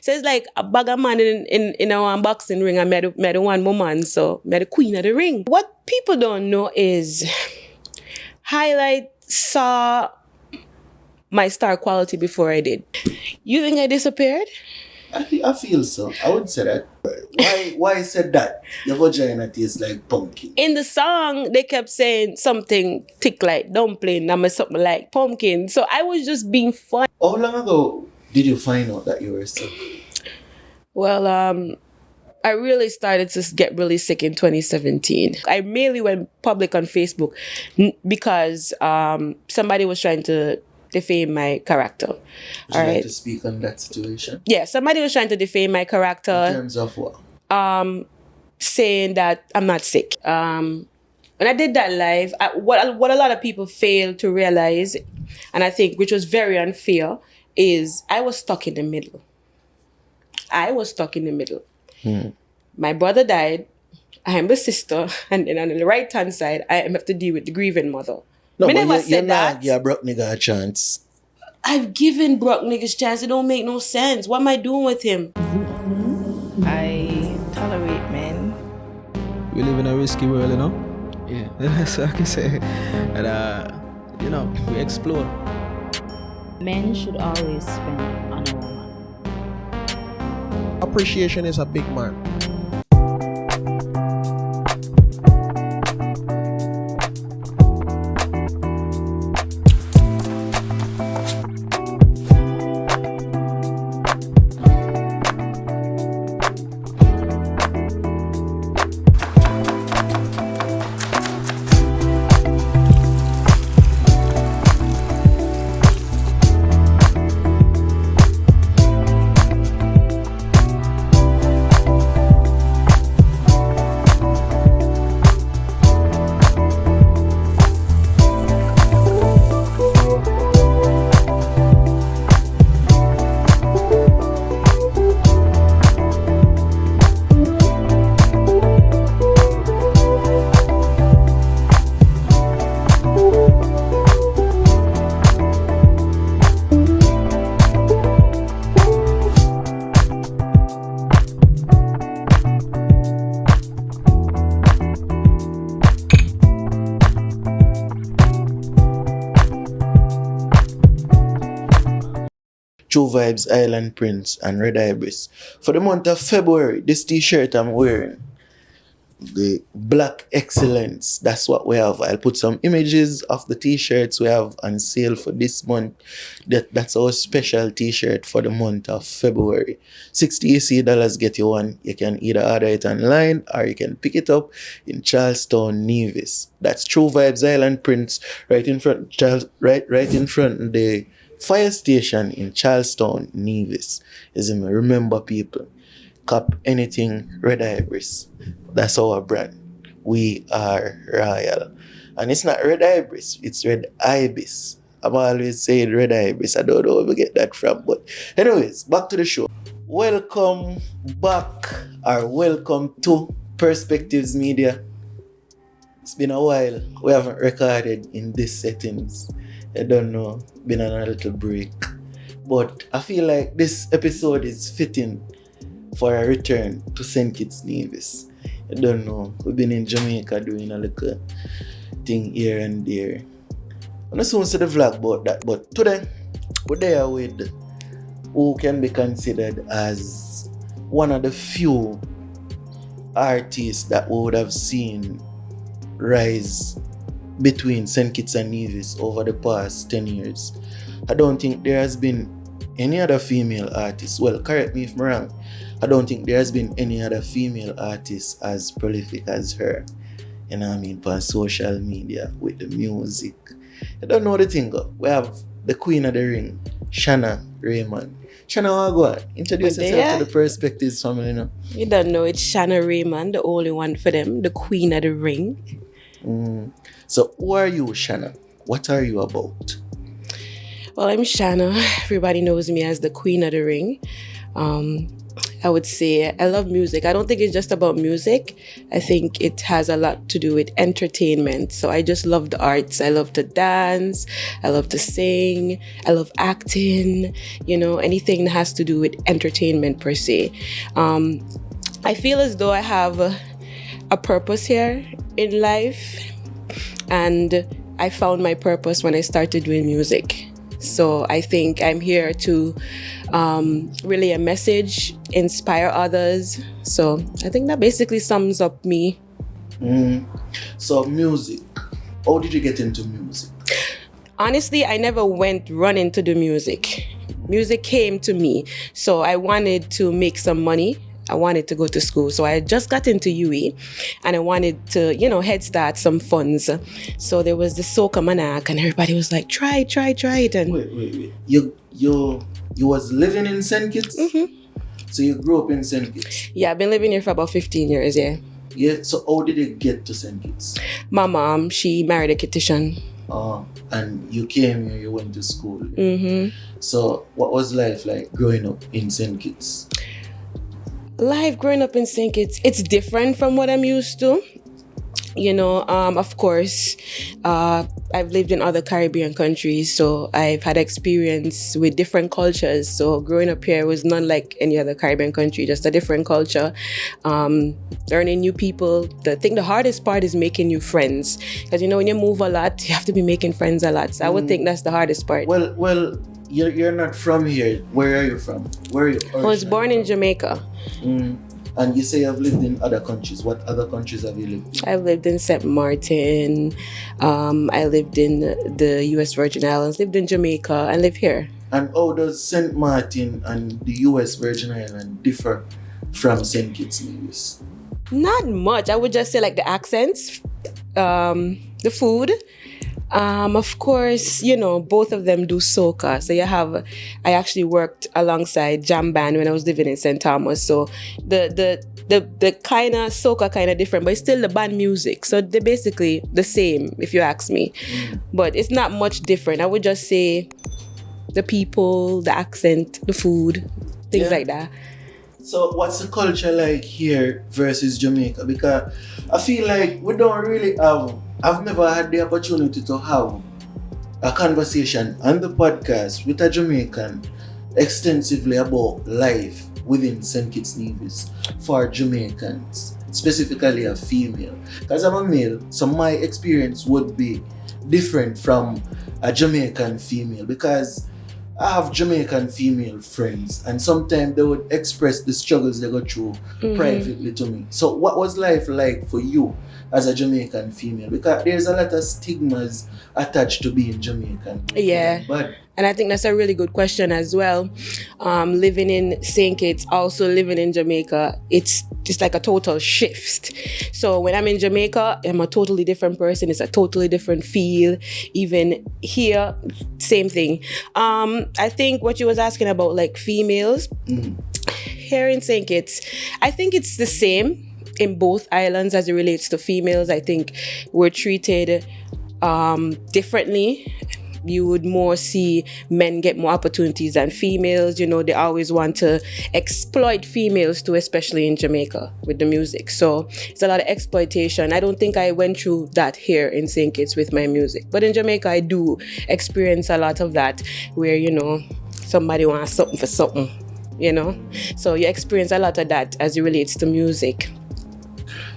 So it's like a bag of man in our boxing ring and me the one woman, so me the queen of the ring. What people don't know is Highlight saw my star quality before I did. You think I disappeared? I feel so. I would say that. Why said that? Your vagina tastes like pumpkin. In the song, they kept saying something thick like dumpling, and something like pumpkin. So I was just being fun. How long ago did you find out that you were sick? Well, I really started to get really sick in 2017. I mainly went public on Facebook because somebody was trying to defame my character. Would you like to speak on that situation? Yeah, somebody was trying to defame my character. In terms of what? Saying that I'm not sick. When I did that live, what a lot of people fail to realize, and I think which was very unfair, is I was stuck in the middle. My brother died. I am the sister, and then on the right hand side, I have to deal with the grieving mother. No, but you're not give a broke nigga a chance. I've given broke niggas chance. It don't make no sense. What am I doing with him? I tolerate men. We live in a risky world, you know? Yeah. That's what I can say. And, you know, we explore. Men should always spend on a woman. Appreciation is a big man. True Vibes, Island Prince, and Red Ibis. For the month of February, this t-shirt I'm wearing, the Black Excellence, that's what we have. I'll put some images of the t-shirts we have on sale for this month. That's our special t-shirt for the month of February. $60 get you one. You can either order it online or you can pick it up in Charlestown, Nevis. That's True Vibes, Island Prince, right in front of the fire station in Charlestown, Nevis. Remember, people, cop anything Red Ibis. That's our brand. We are royal. And it's not Red Ibis, it's Red Ibis. I'm always saying Red Ibis. I don't know where we get that from. But anyways, back to the show. Welcome back, or welcome to Perspectives Media. It's been a while. We haven't recorded in these settings. I don't know, been on a little break. But I feel like this episode is fitting for a return to St. Kitts Nevis. I don't know, we've been in Jamaica doing a little thing here and there. I'm not soon see the vlog about that, but today we're there with who can be considered as one of the few artists that we would have seen rise between St. Kitts and Nevis over the past 10 years. I don't think there has been any other female artist, well, correct me if I'm wrong, I don't think there has been any other female artist as prolific as her, you know what I mean, on social media with the music. I don't know the thing. We have the Queen of the Ring, Shanna Raymond. Shanna, go on. Introduce yourself to the Perspectives family now. You don't know, it's Shanna Raymond, the only one for them, the Queen of the Ring. So who are you, Shanna? What are you about? Well, I'm Shanna. Everybody knows me as the Queen of the Ring. I would say I love music. I don't think it's just about music. I think it has a lot to do with entertainment. So I just love the arts. I love to dance. I love to sing. I love acting. Anything that has to do with entertainment per se. I feel as though I have a purpose here in life, and I found my purpose when I started doing music. So I think I'm here to relay a message, inspire others. So I think that basically sums up me. So music, how did you get into music? Honestly, I never went running to do music. Music came to me. So I wanted to make some money. I wanted to go to school. So I just got into UE and I wanted to, head start some funds. So there was the soca manac and everybody was like, try it. And Wait. You was living in St. Kitts? Mm-hmm. So you grew up in St. Kitts? Yeah, I've been living here for about 15 years, yeah. Yeah, so how did you get to St. Kitts? My mom, she married a Kittitian. And you came here, you went to school. Mm-hmm. So what was life like growing up in St. Kitts? Life growing up in St. Kitts, it's different from what I'm used to. Of course, I've lived in other Caribbean countries, so I've had experience with different cultures. So growing up here was not like any other Caribbean country, just a different culture. Learning new people. I think the hardest part is making new friends. Because, when you move a lot, you have to be making friends a lot. So I would think that's the hardest part. Well, you're not from here. Where are you from? Where are you I was born in Jamaica. And you say you've lived in other countries. What other countries have you lived in? I've lived in St. Martin. I lived in the U.S. Virgin Islands. Lived in Jamaica and live here. And how does St. Martin and the U.S. Virgin Islands differ from St. Kitts and Nevis? Not much. I would just say like the accents, the food. Of course, both of them do soca. So I actually worked alongside Jam Band when I was living in St. Thomas. So the kind of soca kind of different, but it's still the band music. So they're basically the same, if you ask me. But it's not much different. I would just say the people, the accent, the food, things like that. So what's the culture like here versus Jamaica? Because I feel like we don't really I've never had the opportunity to have a conversation on the podcast with a Jamaican extensively about life within St. Kitts and Nevis for Jamaicans, specifically a female. Because I'm a male, so my experience would be different from a Jamaican female, because I have Jamaican female friends and sometimes they would express the struggles they go through privately to me. So what was life like for you as a Jamaican female? Because there's a lot of stigmas attached to being Jamaican. Yeah. But and I think that's a really good question as well. Living in St. Kitts, also living in Jamaica, it's just like a total shift. So when I'm in Jamaica, I'm a totally different person. It's a totally different feel. Even here, same thing. I think what you was asking about, like females, here in St. Kitts, I think it's the same in both islands as it relates to females. I think we're treated differently. You would more see men get more opportunities than females. They always want to exploit females too, especially in Jamaica with the music. So it's a lot of exploitation. I don't think I went through that here in St. Kitts with my music. But in Jamaica, I do experience a lot of that where, somebody wants something for something, So you experience a lot of that as it relates to music.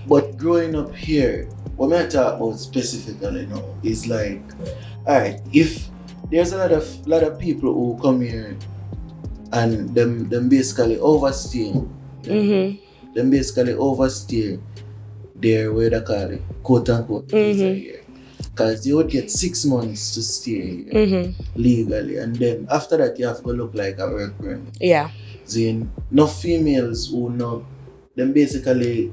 But growing up here, what I talk about specifically now is like, alright, if there's a lot of people who come here and them basically overstay, them basically overstay their, what they call it, quote unquote, visa here. Because you would get 6 months to stay here legally, and then after that you have to look like a work permit. Yeah. Then no females who know them basically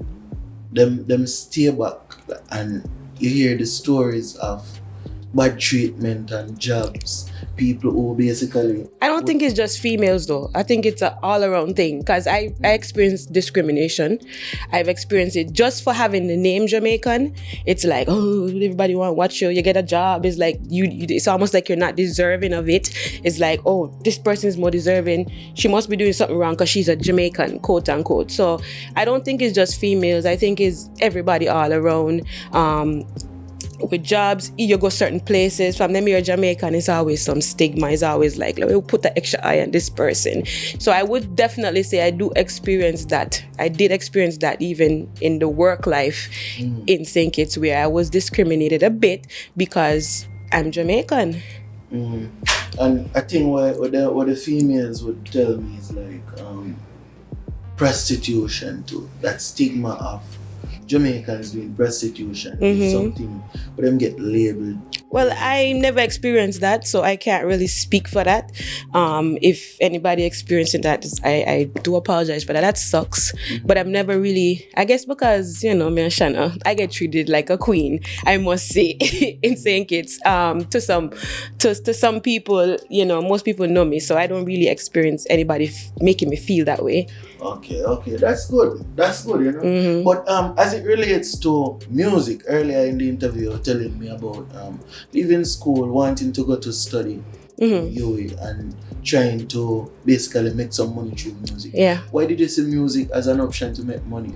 them stay back, and you hear the stories of bad treatment and jobs. People who basically... I don't think it's just females though. I think it's an all-around thing because I experienced discrimination. I've experienced it just for having the name Jamaican. It's like, oh, everybody want to watch you. You get a job. It's like you. It's almost like you're not deserving of it. It's like, oh, this person is more deserving. She must be doing something wrong because she's a Jamaican, quote unquote. So I don't think it's just females. I think it's everybody all around. With jobs, you go certain places, from them you're Jamaican, it's always some stigma. It's always like, we'll put the extra eye on this person. So I would definitely say I do experience that. I did experience that even in the work life in St. Kitts, where I was discriminated a bit because I'm Jamaican. And I think what the females would tell me is like prostitution too. That stigma of Jamaicans doing prostitution is something for them get labeled. Well, I never experienced that, so I can't really speak for that. If anybody experiencing that, I do apologize for that. That sucks. But I've never really, I guess because, me and Shanna, I get treated like a queen, I must say, in St. Kitts. To some people, most people know me, so I don't really experience anybody making me feel that way. Okay, that's good. But as it relates to music, earlier in the interview, you were telling me about leaving school, wanting to go to study in UAE and trying to basically make some money through music. Yeah. Why did you see music as an option to make money?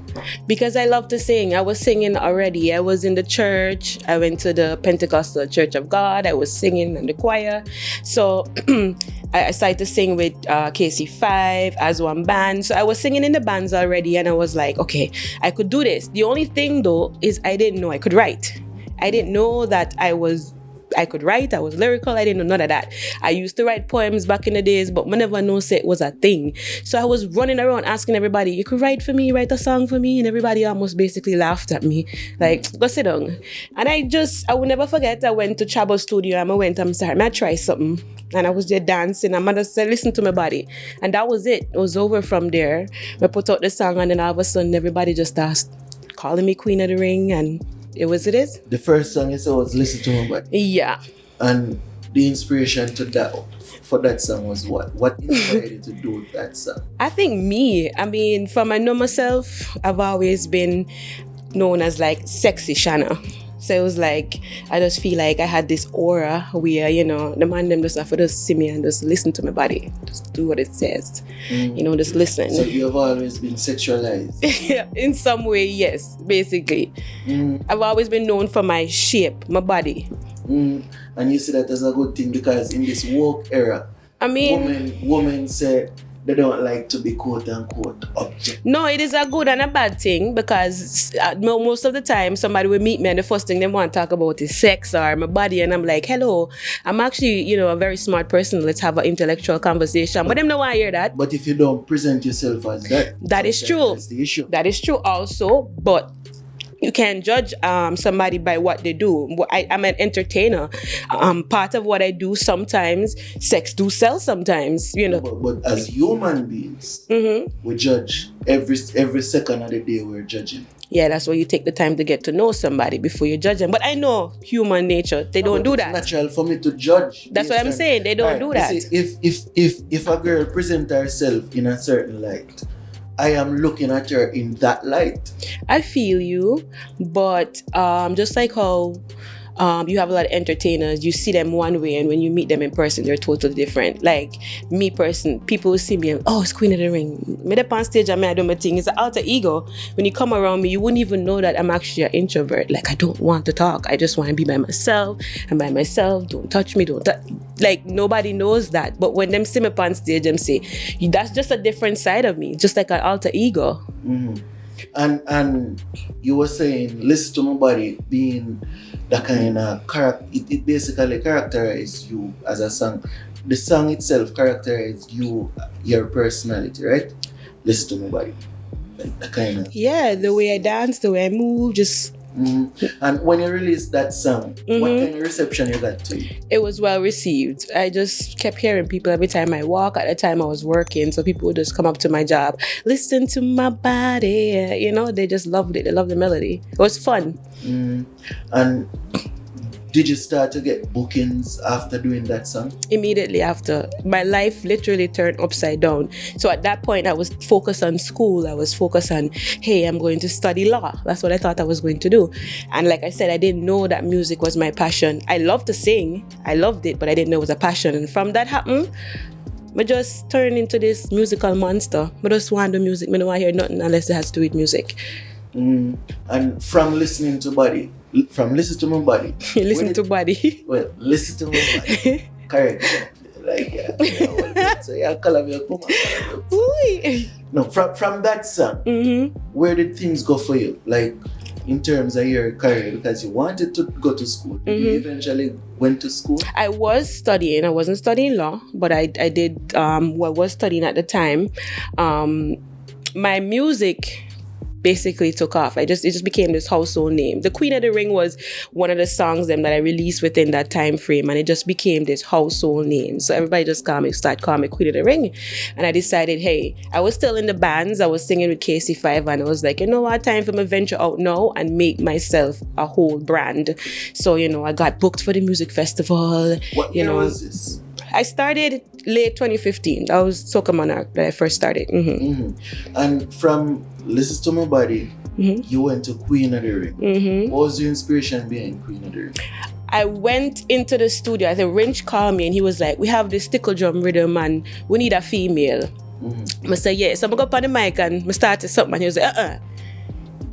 Because I love to sing. I was singing already. I was in the church. I went to the Pentecostal Church of God. I was singing in the choir. So I started to sing with KC5 as one band. So I was singing in the bands already and I was like, okay, I could do this. The only thing though is I didn't know I could write. I didn't know that I could write, I was lyrical, I didn't know none of that. I used to write poems back in the days, but I never know it was a thing. So I was running around asking everybody, you could write for me, write a song for me, and everybody almost basically laughed at me, like, go sit down. And I will never forget, I went to Chabo Studio and I started, I try something. And I was there dancing, and I said, listen to my body. And that was it. It was over from there. I put out the song, and then all of a sudden, everybody just started calling me Queen of the Ring, and it is. The first song you said was Listen to My Body. Yeah. And the inspiration for that song was what? What inspired you to do that song? I think from I know myself, I've always been known as like sexy Shanna. So it was like, I just feel like I had this aura where, the man them just have to just see me and just listen to my body. Just do what it says. Just listen. So you have always been sexualized? Yeah, in some way, yes, basically. I've always been known for my shape, my body. And you see that as a good thing because in this woke era, women say they don't like to be quote unquote object. No, it is a good and a bad thing because most of the time somebody will meet me and the first thing they want to talk about is sex or my body, and I'm like, hello, I'm actually a very smart person. Let's have an intellectual conversation. But them don't want to hear that. But if you don't present yourself as that is true. That's the issue. That is true also, but you can't judge somebody by what they do. I'm an entertainer. Part of what I do sometimes, sex do sell sometimes, But as human beings, we judge every second of the day. We're judging. Yeah, that's why you take the time to get to know somebody before you judge them. But I know human nature, they don't do that. It's natural for me to judge. That's what I'm saying. They don't do that. If a girl presents herself in a certain light, I am looking at her in that light. I feel you, but just like how you have a lot of entertainers, you see them one way, and when you meet them in person, they're totally different. Like me, people will see me and, it's Queen of the Ring. Me up on stage and I do my thing. It's an alter ego. When you come around me, you wouldn't even know that I'm actually an introvert. Like I don't want to talk. I just want to be by myself. And by myself, don't touch me, like nobody knows that. But when them see me up on stage, them say, that's just a different side of me, just like an alter ego. And you were saying, Listen to My Body being the kind of character, it basically characterizes you as a song. The song itself characterizes you, your personality, right? Listen to My Body. Like the kind of... Yeah, the way I dance, the way I move, just... And when you released that song, what kind of reception you got to it? It was well received. I just kept hearing people every time I walk. At the time I was working, so people would just come up to my job, listen to my body. They just loved it. They loved the melody. It was fun. And did you start to get bookings after doing that song? Immediately after, my life literally turned upside down. So at that point, I was focused on school. I was focused on, hey, I'm going to study law. That's what I thought I was going to do. And like I said, I didn't know that music was my passion. I loved to sing. I loved it, but I didn't know it was a passion. And from that happened, I just turned into this musical monster. I just want to do music. I don't want to hear nothing unless it has to do with music. And from listening to body, listen to my body. Listen to body. Well, listen to my body. Correct. Like, yeah. So yeah, call me. No, from that song, where did things go for you? Like, in terms of your career, because you wanted to go to school. Did you eventually went to school? I was studying. I wasn't studying law, but I did, was studying at the time. My music basically took off. It just became this household name. The Queen of the Ring was one of the songs that I released within that time frame, and it just became this household name. So everybody just start calling me Queen of the Ring. And I decided, hey, I was still in the bands. I was singing with KC5, and I was like, you know what, time for me to venture out now and make myself a whole brand. So, I got booked for the music festival. What year was this? I started late 2015. That was Soca Monarch that I first started. And from Listen to My Body, you went to Queen of the Ring. What was your inspiration behind Queen of the Ring? I went into the studio. I think Rinch called me and he was like, we have this tickle drum rhythm and we need a female. I said, yeah. So I go up on the mic and I started something and he was like,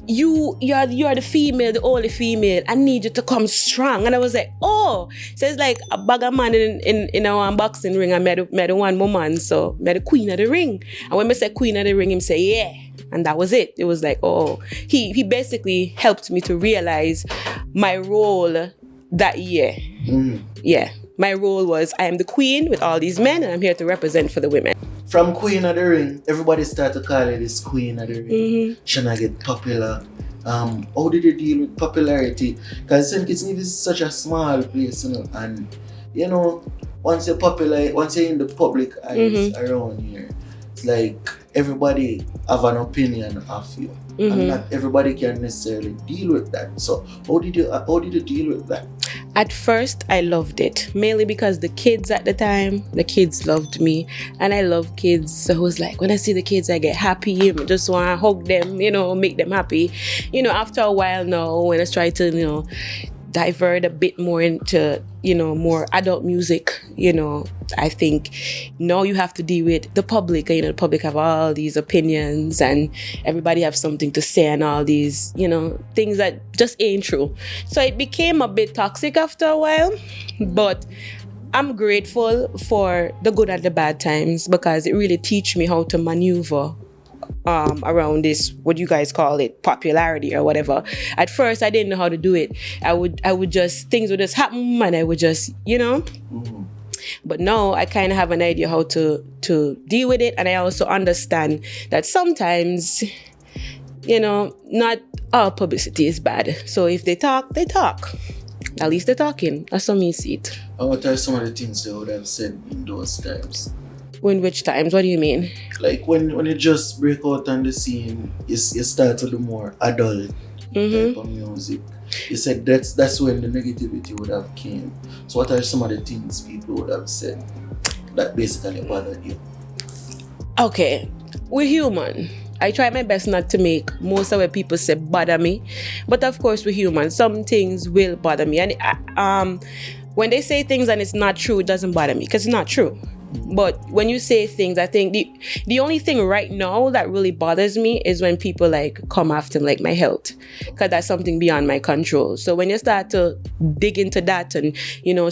You are the female, the only female. I need you to come strong. And I was like, oh. So it's like a bag of man in our boxing ring. I met one woman, so met the Queen of the Ring. And when I said Queen of the Ring, him say, yeah. And that was it. It was like, oh. He basically helped me to realize my role that year. Yeah. My role was, I am the queen with all these men and I'm here to represent for the women. From Queen of the Ring, everybody started to call it this Queen of the Ring. Shanna get popular. How did you deal with popularity? Because St. Kitts is such a small place, and once you're popular, once you're in the public eyes around here, it's like everybody have an opinion of you. And not everybody can necessarily deal with that. So how did you deal with that? At first, I loved it, mainly because the kids at the time, the kids loved me, and I love kids. So I was like, when I see the kids, I get happy. I just want to hug them, make them happy. After a while now, when I try to, divert a bit more into, more adult music, I think now you have to deal with the public. The public have all these opinions and everybody have something to say and all these, things that just ain't true. So it became a bit toxic after a while, but I'm grateful for the good and the bad times because it really teach me how to maneuver around this, what you guys call it, popularity or whatever. At first, I didn't know how to do it. I would just, things would just happen and I would just, But now I kind of have an idea how to deal with it. And I also understand that sometimes, not all publicity is bad. So if they talk, they talk. At least they're talking. That's how me see it. What are some of the things they would have said in those times? In which times? What do you mean? Like when you just break out on the scene, you start to do more adult type of music. You said that's when the negativity would have came. So what are some of the things people would have said that basically bothered you? Okay, we're human. I try my best not to make most of what people say bother me. But of course we're human. Some things will bother me. And when they say things and it's not true, it doesn't bother me because it's not true. But when you say things, I think the only thing right now that really bothers me is when people come after my health, because that's something beyond my control. So when you start to dig into that and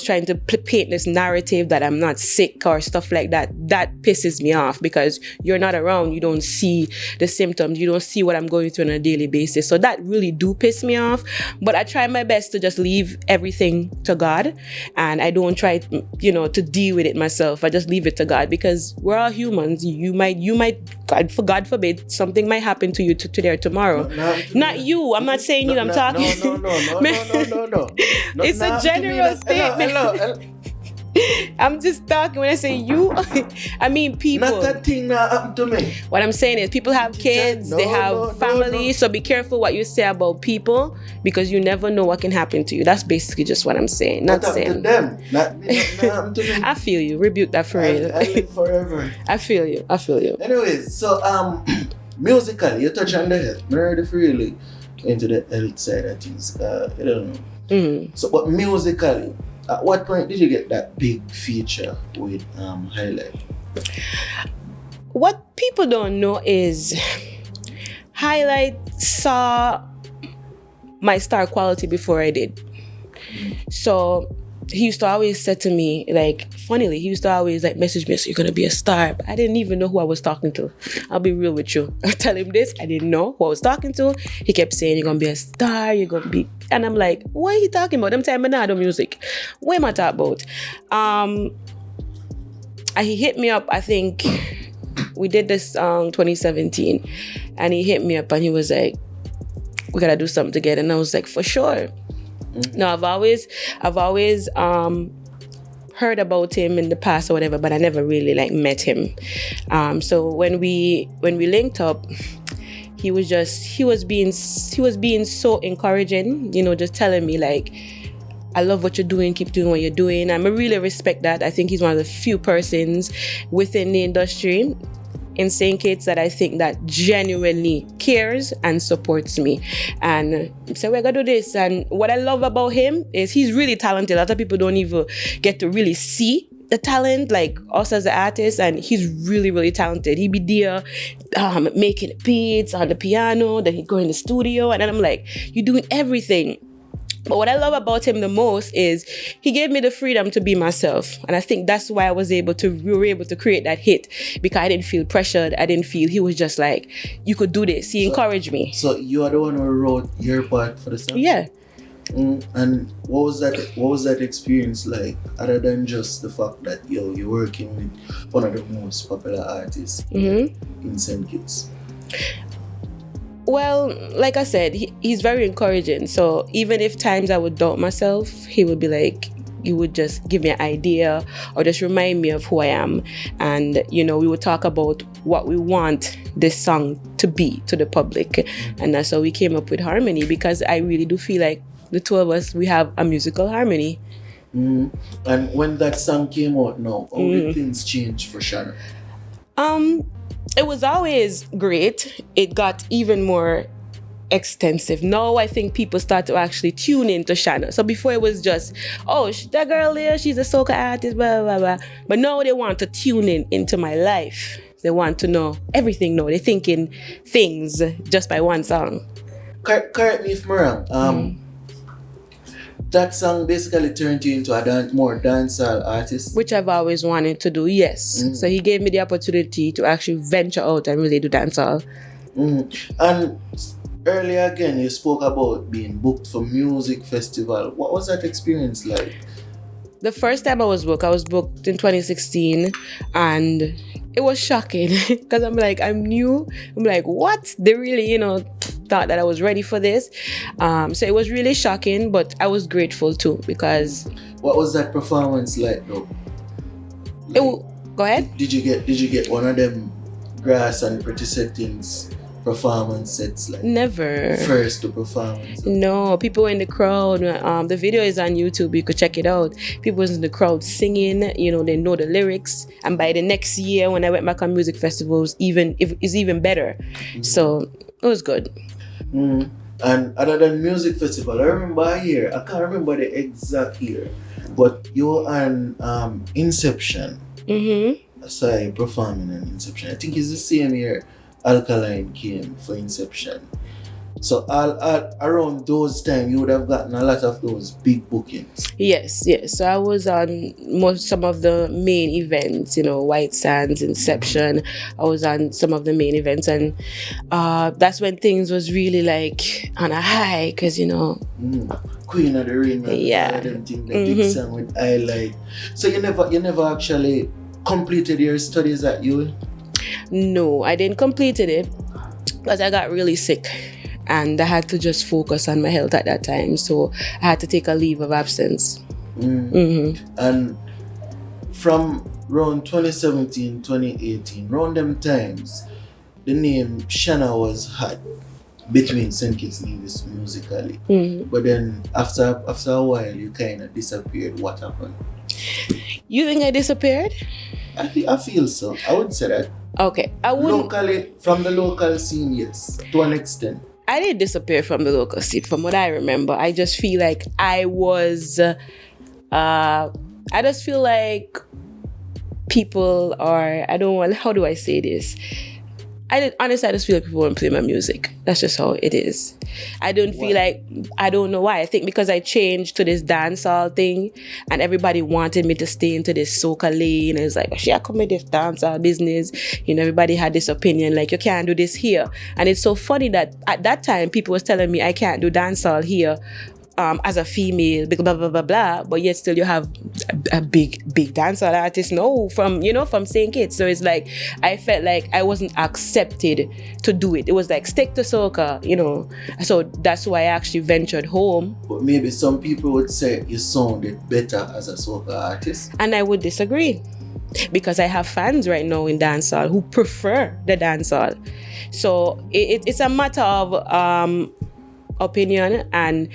trying to paint this narrative that I'm not sick or stuff like that, that pisses me off because you're not around, you don't see the symptoms, you don't see what I'm going through on a daily basis. So that really do piss me off. But I try my best to just leave everything to God, and I don't try to deal with it myself. I just leave it to God because we're all humans. You might, God forbid, something might happen to you today or tomorrow. Not you. I'm not saying you. I'm talking. No. It's a general statement. I'm just talking. When I say you, I mean people. Not that thing that happened to me. What I'm saying is people have kids, they have family, so be careful what you say about people because you never know what can happen to you. That's basically just what I'm saying. Not What saying. happened to them. Not happened to me. I feel you. Rebuke that for real. I live forever. I feel you. Anyways, so musically, you touch on the health. I'm ready for really into the health side of things. I don't know. Mm-hmm. So, but musically, at what point did you get that big feature with Highlight? What people don't know is Highlight saw my star quality before I did. So he used to always say to me, like, funnily, he used to always like message me, so you're gonna be a star. But I didn't even know who I was talking to. I'll be real with you. I tell him this, I didn't know who I was talking to. He kept saying, you're gonna be a star, you're gonna be, and I'm like, what are you talking about? Them time I do music. What am I talking about? He hit me up, I think we did this song 2017, and he hit me up and he was like, we gotta do something together. And I was like, for sure. Mm-hmm. No, I've always heard about him in the past or whatever, but I never really like met him. So when we linked up, he was being so encouraging, just telling me like, I love what you're doing, keep doing what you're doing. I really respect that. I think he's one of the few persons within the industry in St. Kitts that I think that genuinely cares and supports me. And so we're gonna do this. And what I love about him is he's really talented. A lot of people don't even get to really see the talent, like us as the artists, and he's really, really talented. He be there making beats on the piano, then he'd go in the studio, and then I'm like, you're doing everything. But what I love about him the most is he gave me the freedom to be myself. And I think that's why we were able to create that hit, because I didn't feel pressured. He was just like, you could do this. He encouraged me. So you are the one who wrote your part for the song? Yeah. And what was that experience like, other than just the fact that you're working with one of the most popular artists in St. Kitts? Well, like I said, he's very encouraging. So even if times I would doubt myself, he would be like, he would just give me an idea or just remind me of who I am. And, we would talk about what we want this song to be to the public. And that's how we came up with Harmony, because I really do feel like the two of us, we have a musical harmony. And when that song came out now, how did things change for Shanna? It was always great. It got even more extensive. Now I think people start to actually tune into Shanna. So before it was just, that girl there, she's a soca artist, blah, blah, blah. But now they want to tune into my life. They want to know everything now. They're thinking things just by one song. Correct me if I'm wrong. That song basically turned you into a more dancehall artist? Which I've always wanted to do, yes. So he gave me the opportunity to actually venture out and really do dancehall. And earlier again, you spoke about being booked for music festival. What was that experience like? The first time I was booked in 2016, and it was shocking because I'm new. I'm like, what? They really, thought that I was ready for this. So it was really shocking, but I was grateful too, because... What was that performance like though? Go ahead. Did you get one of them grass and pretty settings performance sets, like never first to performance? No, people were in the crowd. The video is on YouTube, you could check it out. People was in the crowd singing, they know the lyrics, and by the next year when I went back on music festivals, it's even better. So it was good. And other than music festival, I remember a year, I can't remember the exact year, but you were on Inception. So I performing in Inception. I think it's the same year Alkaline came for Inception. So all around those times, you would have gotten a lot of those big bookings. Yes. So I was on some of the main events, White Sands, Inception. I was on some of the main events, and that's when things was really like on a high, because Queen of the Raymand, yeah, them thing, the big song with I Like. So you never actually completed your studies at UL? No, I didn't complete it because I got really sick. And I had to just focus on my health at that time. So I had to take a leave of absence. And from around 2017, 2018, around them times, the name Shanna was hot between St. Kitts Nevis musically. But then after a while, you kind of disappeared. What happened? You think I disappeared? I feel so. I would say that. Okay, I wouldn't. Locally, from the local scene, yes, to an extent. I didn't disappear from the local scene, from what I remember. I just feel like I was. I just feel like people are. I don't want. How do I say this? Honestly, I just feel like people won't play my music. That's just how it is. I don't feel like, I don't know why. I think because I changed to this dancehall thing and everybody wanted me to stay into this soca lane. It's like, I come with this dancehall business. You know, everybody had this opinion, like, you can't do this here. And it's so funny that at that time, people was telling me I can't do dancehall here. As a female, blah, blah, blah, blah, blah, but yet still you have a big dancehall artist now from St. Kitts. So it's like, I felt like I wasn't accepted to do it. It was like, stick to soca, So that's why I actually ventured home. But maybe some people would say you sounded better as a soca artist. And I would disagree. Because I have fans right now in dancehall who prefer the dancehall. So it's a matter of opinion and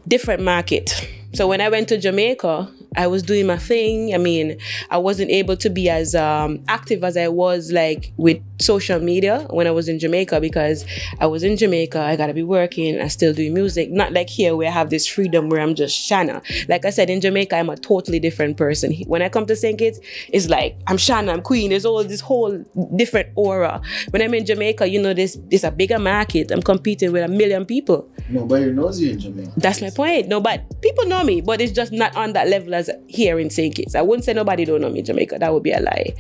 different market. So when I went to Jamaica, I was doing my thing. I mean, I wasn't able to be as active as I was like with social media when I was in Jamaica, because I was in Jamaica, I gotta be working, I still do music. Not like here where I have this freedom where I'm just Shanna. Like I said, in Jamaica, I'm a totally different person. When I come to St. Kitts, it's like, I'm Shanna, I'm queen. There's all this whole different aura. When I'm in Jamaica, there's a bigger market. I'm competing with 1 million people. Nobody knows you in Jamaica. That's my point. No, but people know me, but it's just not on that level as here in St. Kitts. I wouldn't say nobody don't know me in Jamaica. That would be a lie.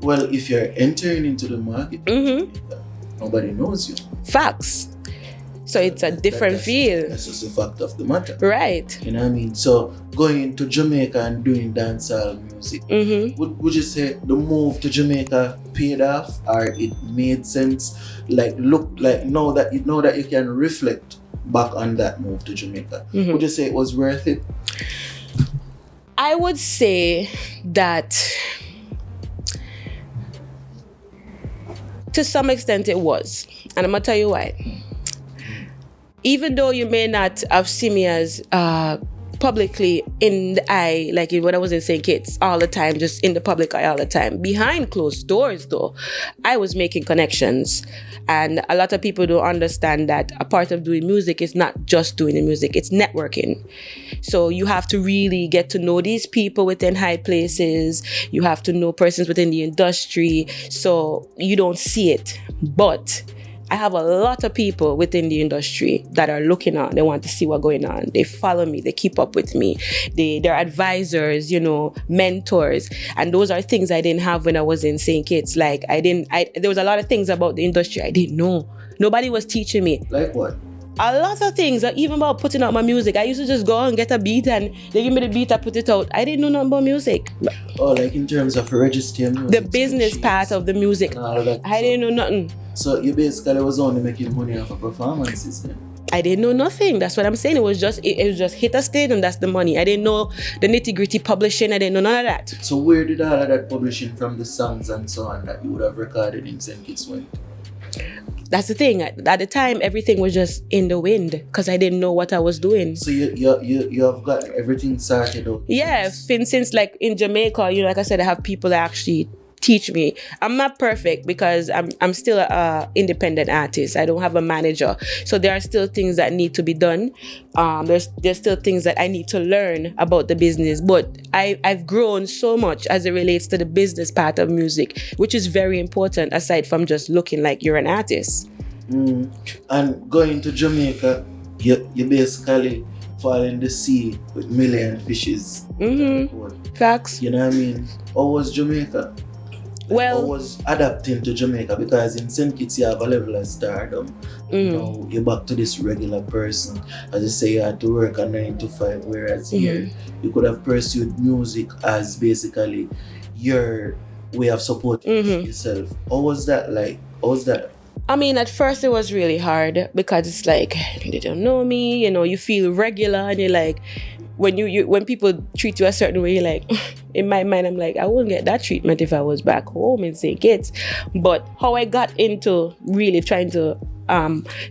Well, if you're entering into the market, nobody knows you. Facts. So it's a different feel. That's just a fact of the matter. Right. You know what I mean? So going into Jamaica and doing dancehall music, would you say the move to Jamaica paid off, or it made sense? Like, look, like now that you can reflect back on that move to Jamaica, would you say it was worth it? I would say that to some extent it was. And I'm going to tell you why. Even though you may not have seen me as publicly in the eye, like when I was in St. Kitts all the time, just in the public eye all the time, behind closed doors though, I was making connections. And a lot of people don't understand that a part of doing music is not just doing the music, it's networking. So you have to really get to know these people within high places. You have to know persons within the industry. So you don't see it. But I have a lot of people within the industry that are looking on. They want to see what's going on. They follow me. They keep up with me. They're advisors, mentors. And those are things I didn't have when I was in St. Kitts. Like there was a lot of things about the industry I didn't know. Nobody was teaching me. Like what? A lot of things, even about putting out my music. I used to just go and get a beat and they give me the beat, I put it out. I didn't know nothing about music. Oh, like in terms of registering music? The business part of the music. I didn't know nothing. So you basically was only making money off of performances then? I didn't know nothing. That's what I'm saying. It was just hit a stage and that's the money. I didn't know the nitty-gritty publishing. I didn't know none of that. So where did all of that publishing from the songs and so on that you would have recorded in St. Kitts went? That's the thing. At the time, everything was just in the wind because I didn't know what I was doing. So you have got everything sorted out? Yeah, since like in Jamaica, like I said, I have people that actually teach me. I'm not perfect because I'm still an independent artist. I don't have a manager. So there are still things that need to be done. There's still things that I need to learn about the business. But I've grown so much as it relates to the business part of music, which is very important aside from just looking like you're an artist. And going to Jamaica, you basically fall in the sea with million fishes. Facts. You know what I mean? How was Jamaica? Well, I was adapting to Jamaica because in St. Kitts you have a level of stardom. Now you're back to this regular person. As you say, you had to work a 9 to 5, whereas here you could have pursued music as basically your way of supporting yourself. How was that like? How was that? I mean, at first it was really hard because it's like, they don't know me, you feel regular and you're like, when people treat you a certain way, like in my mind, I'm like, I wouldn't get that treatment if I was back home in St. Kitts. But how I got into really trying to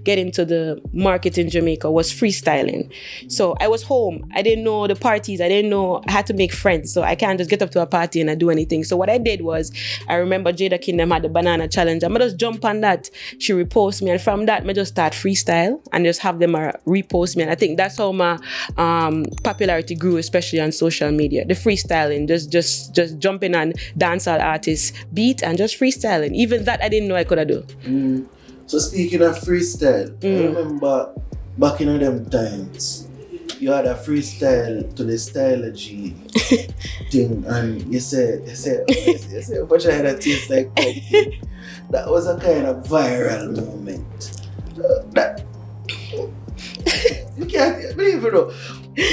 get into the market in Jamaica was freestyling. So I was home. I didn't know the parties. I didn't know I had to make friends. So I can't just get up to a party and I do anything. So what I did was, I remember Jada Kingdom had the banana challenge. I'm just jump on that. She repost me, and from that, I just start freestyle and just have them repost me. And I think that's how my popularity grew, especially on social media. The freestyling, just jumping on dancehall artists beat and just freestyling. Even that I didn't know I could do. So speaking of freestyle, I remember back in them times, you had a freestyle to the stylogy thing, and you said, vagina tastes like pumpkin. That was a kind of viral moment. That you can't believe it though.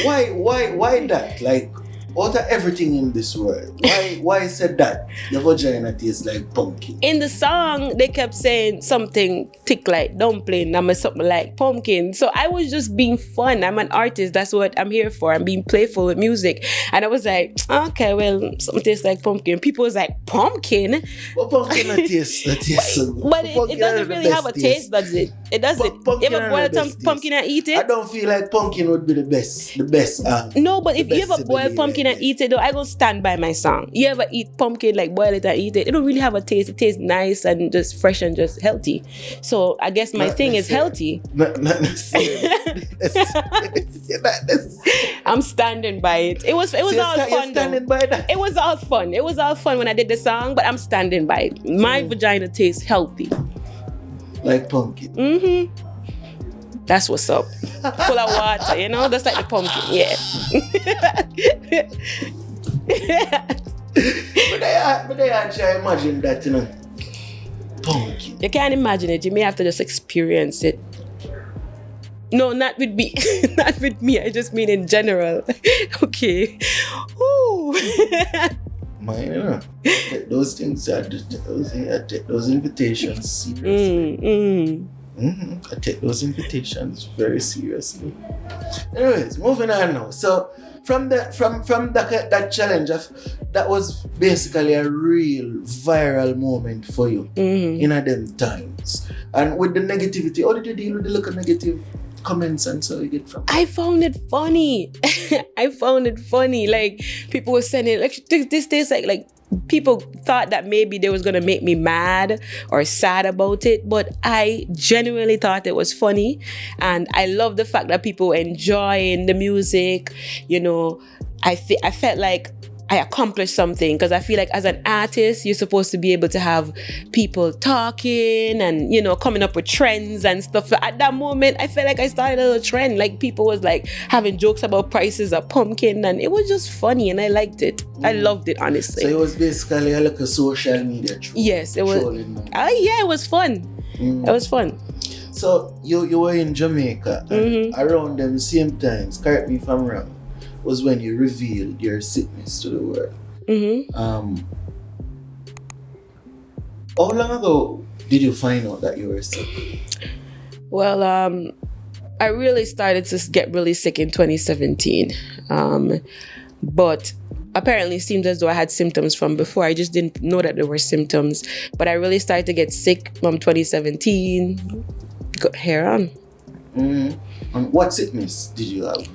Why that? Like, out of everything in this world, why said that your vagina tastes like pumpkin? In the song, they kept saying something thick like dumpling, and something like pumpkin. So I was just being fun. I'm an artist. That's what I'm here for. I'm being playful with music. And I was like, okay, well, something tastes like pumpkin. People was like, pumpkin? Well, pumpkin tastes. But it doesn't really have a taste, does it? It doesn't. You ever boil some pumpkin and eat it? I don't feel like pumpkin would be the best. No, but if you ever boil pumpkin and eat it, though, I gonna stand by my song. You ever eat pumpkin, like boil it and eat it? It don't really have a taste. It tastes nice and just fresh and just healthy. So I guess my thing is healthy. Not necessarily. I'm standing by it. It was all fun. Standing by that? It was all fun. It was all fun when I did the song, but I'm standing by it. My vagina tastes healthy. Like pumpkin. That's what's up. Full of water, you know? That's like the pumpkin, yeah. But I try imagine that, you know. Pumpkin. You can't imagine it. You may have to just experience it. No, not with me. Not with me. I just mean in general. Okay. Woo. Man, you know, take those things, I take those invitations seriously. I take those invitations very seriously. Anyways, moving on now. So from that challenge, that was basically a real viral moment for you in them times. And with the negativity, how did you deal with the local negative comments and so you get from? I found it funny. Like people were sending like this tastes like people thought that maybe they was gonna make me mad or sad about it, but I genuinely thought it was funny, and I love the fact that people were enjoying the music. You know, I felt like I accomplished something, because I feel like as an artist, you're supposed to be able to have people talking and, you know, coming up with trends and stuff. At that moment, I felt like I started a little trend. Like people was like having jokes about prices of pumpkin, and it was just funny, and I liked it. I loved it, honestly. So it was basically like a social media troll. Yes, it was. Yeah, it was fun. It was fun. So you were in Jamaica, and around them same times, correct me if I'm wrong, was when you revealed your sickness to the world. How long ago did you find out that you were sick? Well, I really started to get really sick in 2017. But apparently it seems as though I had symptoms from before. I just didn't know that there were symptoms. But I really started to get sick from 2017. Got hair on. And what sickness did you have?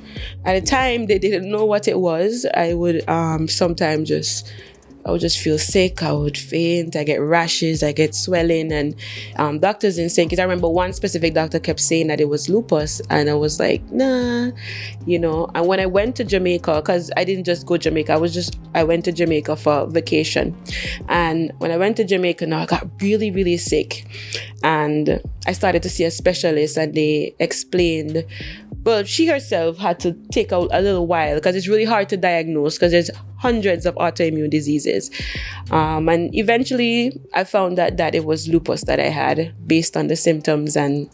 At the time, they didn't know what it was. I would sometimes I would just feel sick. I would faint. I get rashes. I get swelling. And doctors didn't say, because I remember one specific doctor kept saying that it was lupus. And I was like, nah, you know. And when I went to Jamaica, because I didn't just go to Jamaica, I went to Jamaica for vacation. And when I went to Jamaica, now I got really, really sick. And I started to see a specialist, and they explained, well, she herself had to take out a little while, because it's really hard to diagnose, because there's hundreds of autoimmune diseases. And eventually I found that it was lupus that I had, based on the symptoms and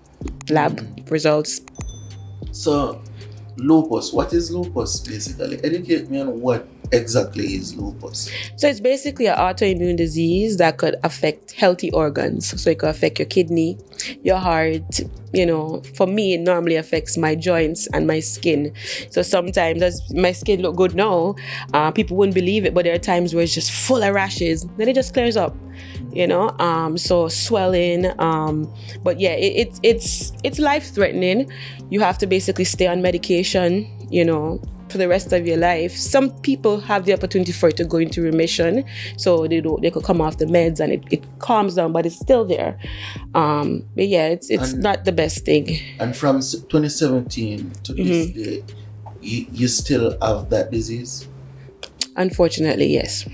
lab results. So lupus, what is lupus basically? Educate me on what exactly is lupus. So it's basically an autoimmune disease that could affect healthy organs. So it could affect your kidney, your heart. You know, for me, it normally affects my joints and my skin. So sometimes, as my skin look good now, people wouldn't believe it, but there are times where it's just full of rashes. Then it just clears up. You know, so swelling. But yeah, it's life threatening. You have to basically stay on medication. You know, for the rest of your life. Some people have the opportunity for it to go into remission, so they could come off the meds and it calms down, but it's still there. But yeah, it's not the best thing. And from 2017 to this day, you still have that disease? Unfortunately, yes.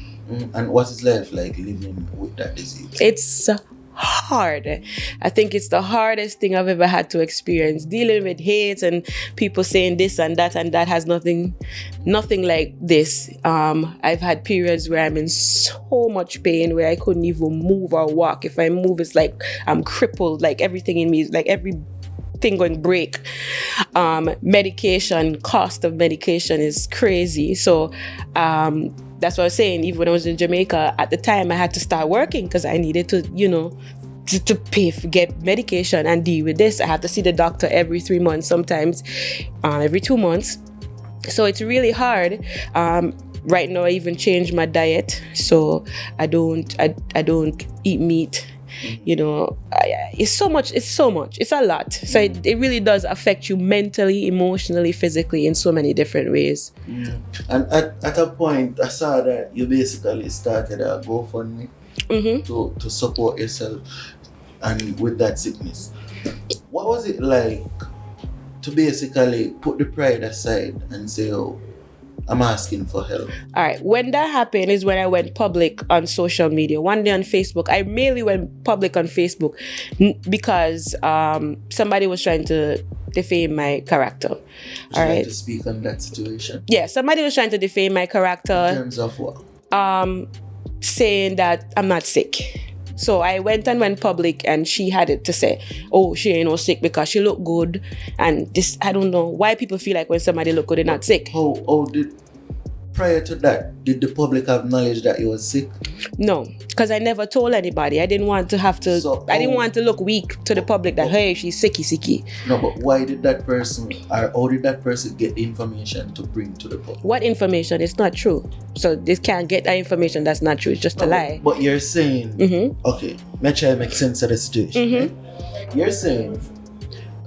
And what is life like living with that disease? It's hard. I think it's the hardest thing I've ever had to experience, dealing with hate and people saying this and that has nothing like this. I've had periods where I'm in so much pain where I couldn't even move or walk. If I move, it's like I'm crippled, like everything in me is like everything going break. Medication, cost of medication is crazy. So that's what I was saying. Even when I was in Jamaica, at the time I had to start working because I needed to, you know, to pay for get medication and deal with this. I have to see the doctor every 3 months, sometimes every 2 months. So it's really hard. Right now I even changed my diet, so I don't eat meat. You know, it's so much. It's a lot. So it really does affect you mentally, emotionally, physically in so many different ways. And at a point, I saw that you basically started a GoFundMe to support yourself and with that sickness. What was it like to basically put the pride aside and say, oh, I'm asking for help? All right. When that happened is when I went public on social media. One day on Facebook, I mainly went public on Facebook because somebody was trying to defame my character. All right. To speak on that situation? Yeah, somebody was trying to defame my character. In terms of what? Saying that I'm not sick. So I went public and she had it to say, oh, she ain't no sick because she look good. And this, I don't know why people feel like when somebody look good, they're not sick. Prior to that, did the public have knowledge that you was sick? No, because I never told anybody. I didn't want to have to, I didn't want to look weak to the public that, hey, she's sicky. No, but why did that person, or how did that person get the information to bring to the public? What information? It's not true. So they can't get that information that's not true. It's just a lie. But you're saying, okay, let's try to make sense of the situation. Right? You're saying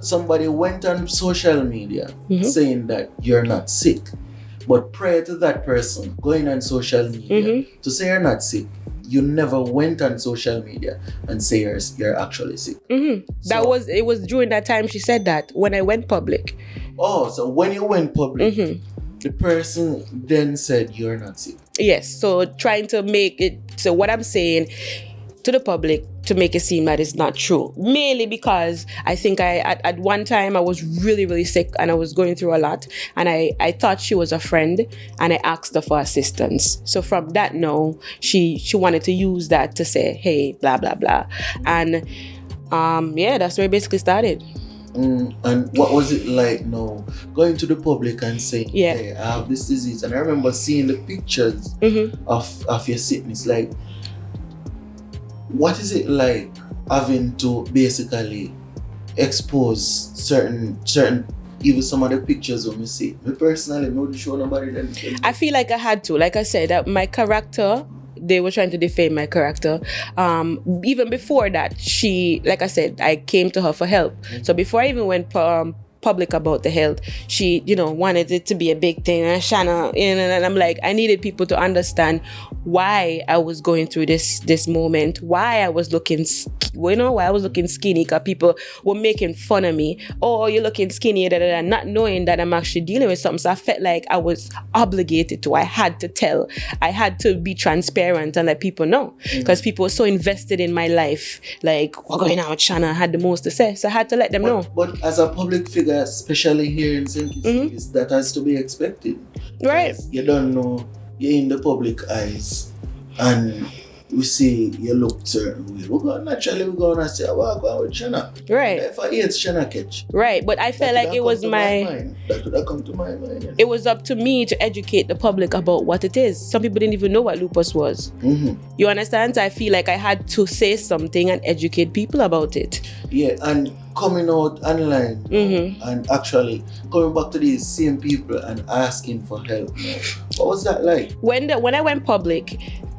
somebody went on social media saying that you're not sick. But prior to that person going on social media to say you're not sick, you never went on social media and say you're actually sick. So, it was during that time she said that, when I went public. Oh, so when you went public, the person then said you're not sick. Yes, so trying to make it, so what I'm saying to the public to make it seem that it's not true. Mainly because I think at one time I was really, really sick and I was going through a lot, and I thought she was a friend and I asked her for assistance. So from that, no, she wanted to use that to say, hey, blah, blah, blah. And yeah, that's where it basically started. And what was it like now going to the public and saying, hey, I have this disease? And I remember seeing the pictures of your sickness. Like, what is it like having to basically expose certain even some of the pictures when we see? Me personally, I wouldn't show nobody them. I feel like I had to. Like I said, that my character, they were trying to defame my character. Even before that, like I said, I came to her for help. So before I even went public about the health, she, wanted it to be a big thing. And Shanna, and I'm like, I needed people to understand why I was going through this moment, why I was looking, why I was looking skinny, because people were making fun of me. Oh, you're looking skinny, not knowing that I'm actually dealing with something. So I felt like I was obligated to. I had to tell. I had to be transparent and let people know, because people were so invested in my life. Like, what's going on with Shanna? I had the most to say, so I had to let them know. But as a public figure, especially here in St. Kitts, that has to be expected. Right. You don't know, you're in the public eyes, and we see you look certain way, we're gonna say, well, go on with Shanna. Right. If I hate Shanna catch. Right, but I felt like it was that would have come to my mind. You know? It was up to me to educate the public about what it is. Some people didn't even know what lupus was. You understand? So I feel like I had to say something and educate people about it. Yeah, and coming out online and actually coming back to these same people and asking for help. What was that like? When I went public,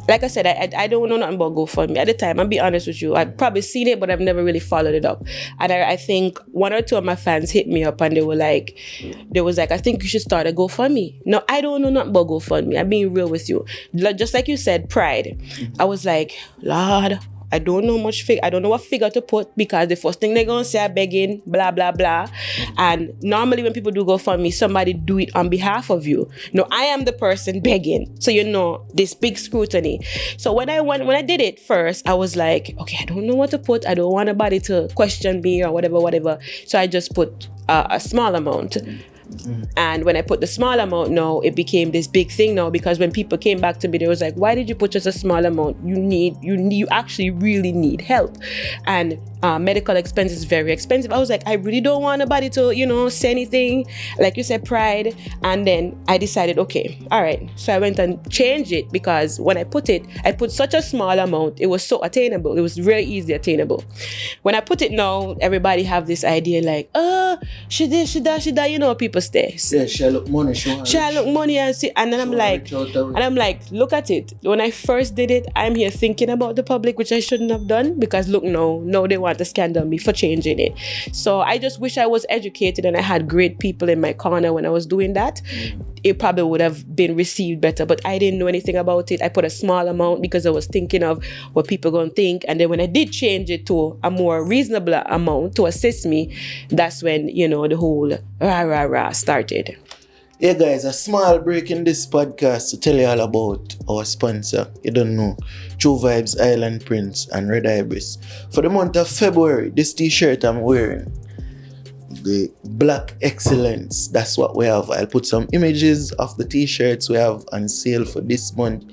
like I said, I don't know nothing about GoFundMe. At the time, I'll be honest with you, I'd probably seen it, but I've never really followed it up. And I think one or two of my fans hit me up and they was like, I think you should start a GoFundMe. No, I don't know nothing about GoFundMe. I'm being real with you. Just like you said, pride. I was like, Lord, I don't know I don't know what figure to put, because the first thing they're gonna say, I'm begging, blah, blah, blah. And normally when people do GoFundMe, somebody do it on behalf of you. No, I am the person begging. So you know, this big scrutiny. So when I did it first, I was like, okay, I don't know what to put. I don't want anybody to question me or whatever. So I just put a small amount. And when I put the small amount now, it became this big thing now, because when people came back to me, they was like, why did you put just a small amount? You actually really need help. And medical expense is very expensive. I was like, I really don't want anybody to, say anything. Like you said, pride. And then I decided, okay, all right. So I went and changed it, because when I put such a small amount, it was so attainable. It was really easy attainable. When I put it now, everybody have this idea like, she did, people stay. Yeah, she look money. She look money and see. And then I'm like, look at it. When I first did it, I'm here thinking about the public, which I shouldn't have done, because look, no, they want to scandal me for changing it. So I just wish I was educated and I had great people in my corner when I was doing that. It probably would have been received better, but I didn't know anything about it. I put a small amount because I was thinking of what people gonna think. And then when I did change it to a more reasonable amount to assist me, that's when, the whole rah started. Yeah, guys, a small break in this podcast to tell you all about our sponsor. You don't know, True Vibes Island Prince and Red Ibis. For the month of February, this t-shirt I'm wearing, the Black Excellence, that's what we have. I'll put some images of the t-shirts we have on sale for this month.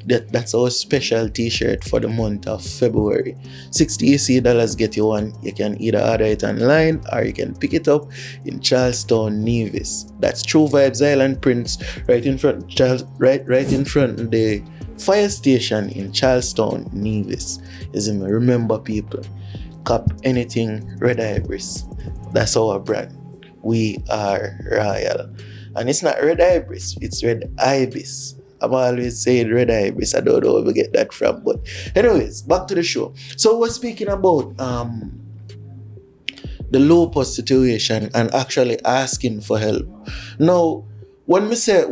That's our special t-shirt for the month of February. $60 get you one. You can either order it online or you can pick it up in Charlestown, Nevis. That's True Vibes Island Prince, right in front of the fire station in Charlestown, Nevis. Remember, people, cop anything Red Ibis. That's our brand. We are royal. And it's not Red Ibis, it's Red Ibis. I'm always saying Red Ibis. I don't know where we get that from. But anyways, back to the show. So we're speaking about the lupus situation and actually asking for help. Now, when we say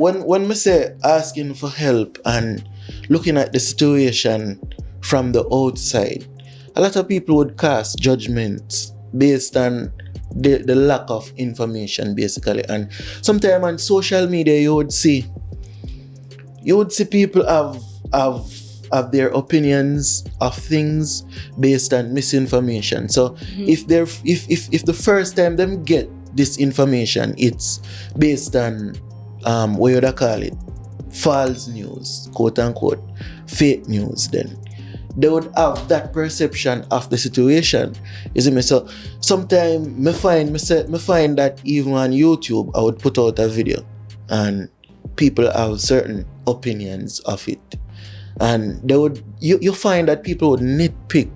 asking for help and looking at the situation from the outside, a lot of people would cast judgments based on the lack of information, basically. And sometimes on social media you would see people have their opinions of things based on misinformation. So if the first time them get this information, it's based on what you call it, false news, quote unquote, fake news, then they would have that perception of the situation. You see me? So sometimes me find that even on YouTube I would put out a video and people have certain opinions of it. And you find that people would nitpick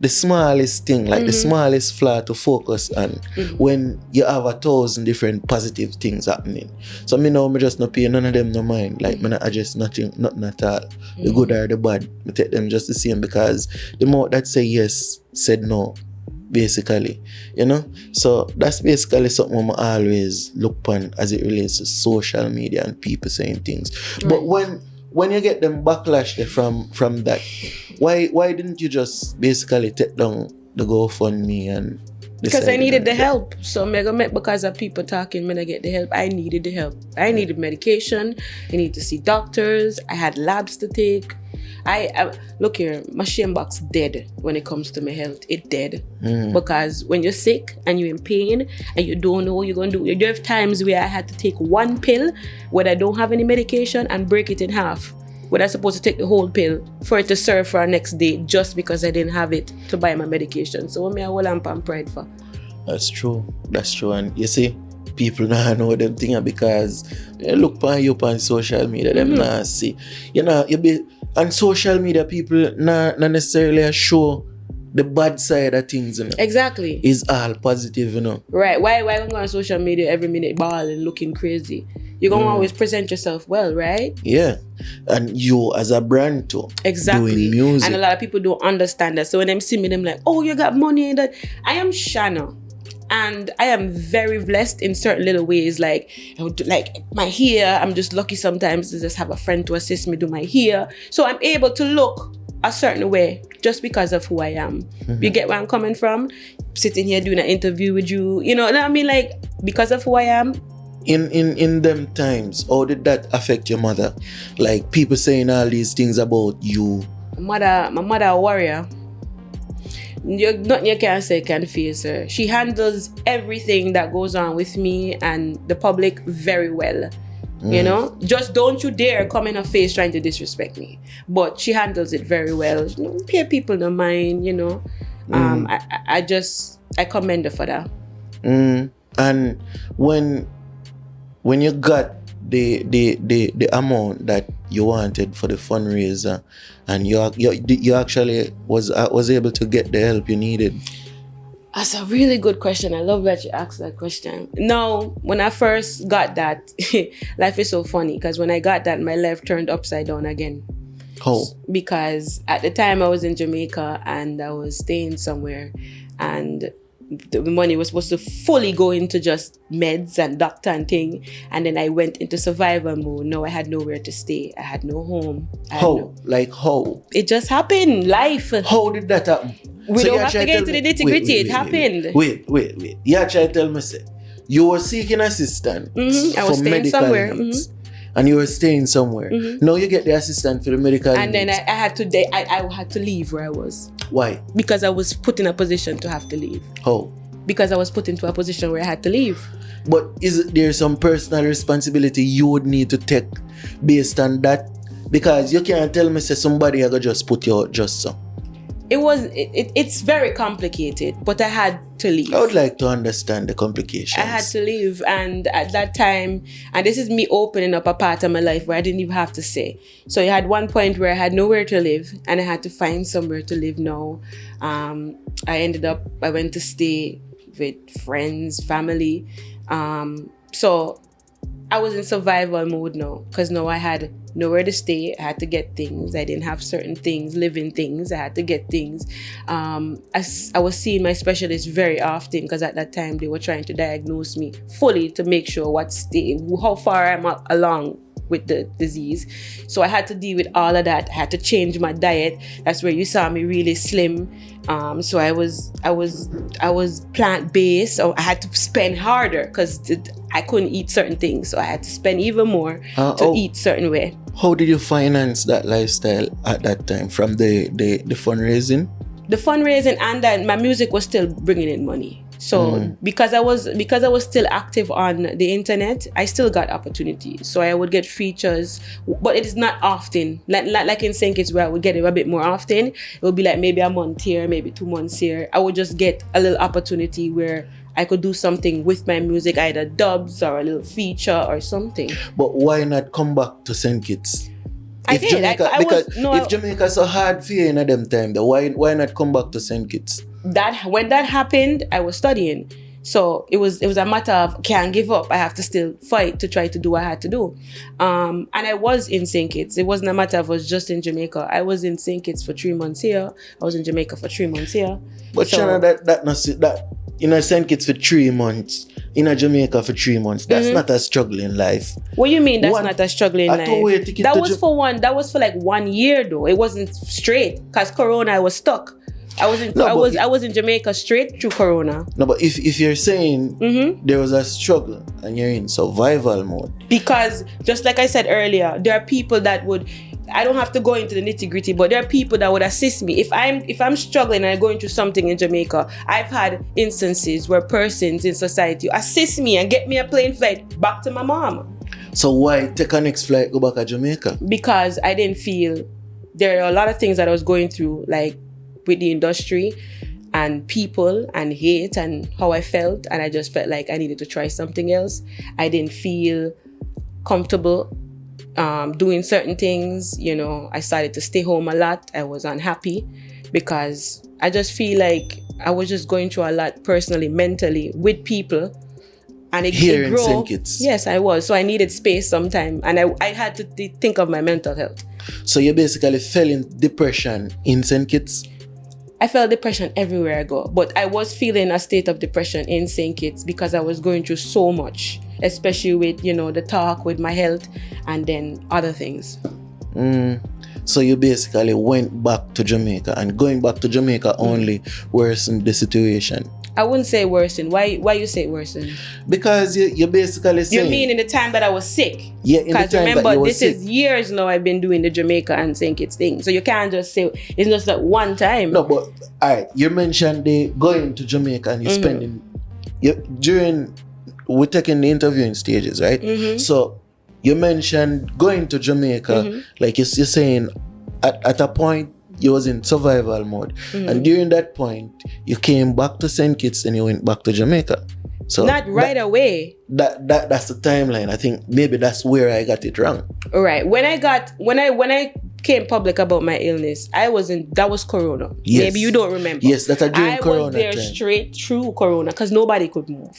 the smallest thing, like the smallest flaw to focus on when you have 1,000 different positive things happening. So me just not pay none of them no mind. Like me not adjust nothing at all. The good or the bad, me take them just the same, because the mouth that say yes said no, basically. So that's basically something I always look upon as it relates to social media and people saying things. Right. But when you get them backlash from that, why didn't you just basically take down the GoFundMe and because I needed the help. So because of people talking, when I get the help, I needed the help. I needed medication. I needed to see doctors. I had labs to take. I look here, my shame box dead when it comes to my health. It dead. Because when you're sick and you're in pain and you don't know what you're going to do, there have times where I had to take one pill where I don't have any medication and break it in half. was I supposed to take the whole pill for it to serve for our next day just because I didn't have it to buy my medication? So what me I will am pride for? That's true. And you see, people now know them things because you look on you on social media, them now see. You know, you be on social media, people not necessarily show the bad side of things, you know. Exactly. It's all positive, you know. Right. Why go on social media every minute balling, looking crazy? You're gonna always present yourself well, right? Yeah. And you as a brand too. Exactly. Doing music. And a lot of people don't understand that. So when them see me, them like, oh, you got money and that. I am Shanna. And I am very blessed in certain little ways. Like my hair, I'm just lucky sometimes to just have a friend to assist me do my hair. So I'm able to look a certain way just because of who I am. You get where I'm coming from? Sitting here doing an interview with you, you know what I mean? Like, because of who I am. In them times, how did that affect your mother? Like, people saying all these things about you. My mother a warrior. Nothing you can say can face her. She handles everything that goes on with me and the public very well. You know, just don't you dare come in her face trying to disrespect me. But she handles it very well. You know, pay people no mind, you know. I commend her for that. And when you got the amount that you wanted for the fundraiser, and you actually was able to get the help you needed. That's a really good question. I love that you asked that question. No, when I first got that, life is so funny because when I got that, my life turned upside down again. How? Because at the time I was in Jamaica and I was staying somewhere, and the money was supposed to fully go into just meds and doctor and thing, and then I went into survival mode. No, I had nowhere to stay. I had no home. How? How? It just happened. Life. How did that happen? We don't have to get into the nitty-gritty. It happened. Wait. You try to tell me, say, you were seeking assistance I was for staying medical somewhere. needs. And you were staying somewhere. Now you get the assistant for the medical and needs. then I had to leave where I was. Why? Because I was put in a position to have to leave. How? Because I was put into a position where I had to leave. But is there some personal responsibility you would need to take based on that? Because you can't tell me say somebody I go just put you out just so. It's very complicated, but I had to leave. I would like to understand the complications. I had to leave, and at that time, and this is me opening up a part of my life where I didn't even have to say. So I had one point where I had nowhere to live, and I had to find somewhere to live now. I went to stay with friends, family. So I was in survival mode now, because now I had nowhere to stay. I had to get things. I didn't have certain things, living things. I had to get things. I was seeing my specialist very often, because at that time they were trying to diagnose me fully to make sure how far I'm along with the disease. So I had to deal with all of that. I had to change my diet. That's where you saw me really slim. So I was plant-based. So I had to spend harder because I couldn't eat certain things. So I had to spend even more to eat certain way. How did you finance that lifestyle at that time from the fundraising? The fundraising, and then my music was still bringing in money. So because I was still active on the internet, I still got opportunities. So I would get features, but it is not often. Like in St. Kitts, where I would get it a bit more often. It would be like maybe a month here, maybe 2 months here. I would just get a little opportunity where I could do something with my music, either dubs or a little feature or something. But why not come back to St. Kitts? If Jamaica's so hard for you in them time, why not come back to St. Kitts? When that happened, I was studying. So it was a matter of can't give up. I have to still fight to try to do what I had to do. And I was in St. Kitts. It wasn't a matter of I was just in Jamaica. I was in St. Kitts for 3 months here. I was in Jamaica for 3 months here. But so, Shanna, that in St. Kitts for 3 months, in Jamaica for 3 months, that's not a struggling life. What do you mean that's not a struggling life? That was for like 1 year though. It wasn't straight because Corona, I was stuck. I was in Jamaica straight through Corona. No, but if you're saying there was a struggle and you're in survival mode. Because just like I said earlier, there are people that I don't have to go into the nitty-gritty, but there are people that would assist me. If I'm struggling and I'm going through something in Jamaica, I've had instances where persons in society assist me and get me a plane flight back to my mom. So why take a next flight, go back to Jamaica? Because I didn't feel, there are a lot of things that I was going through, like with the industry and people and hate and how I felt, and I just felt like I needed to try something else. I didn't feel comfortable doing certain things. You know, I started to stay home a lot. I was unhappy because I just feel like I was just going through a lot personally, mentally, with people. And it Here in grew. St. Kitts. Yes, I was. So I needed space sometime, and I had to think of my mental health. So you basically fell in depression in St. Kitts? I felt depression everywhere I go, but I was feeling a state of depression in St. Kitts because I was going through so much, especially with, you know, the talk with my health and then other things. So you basically went back to Jamaica, and going back to Jamaica only worsened the situation. I wouldn't say worsen. Why you say worsen? Because you basically saying... You mean in the time that I was sick? Yeah, in the time Because remember, that you were this sick. is years now I've been doing the Jamaica and St. Kitts thing. So you can't just say, it's just like one time. No, but alright, you mentioned the going to Jamaica and you spending... We're taking the interviewing stages, right? So you mentioned going to Jamaica, like you're saying, at a point, you was in survival mode. And during that point, you came back to St. Kitts and you went back to Jamaica. So Not right away. That's the timeline. I think maybe that's where I got it wrong. All right. When I came public about my illness, that was Corona. Yes. Maybe you don't remember. Yes, that's during Corona I was there time. straight through Corona because nobody could move.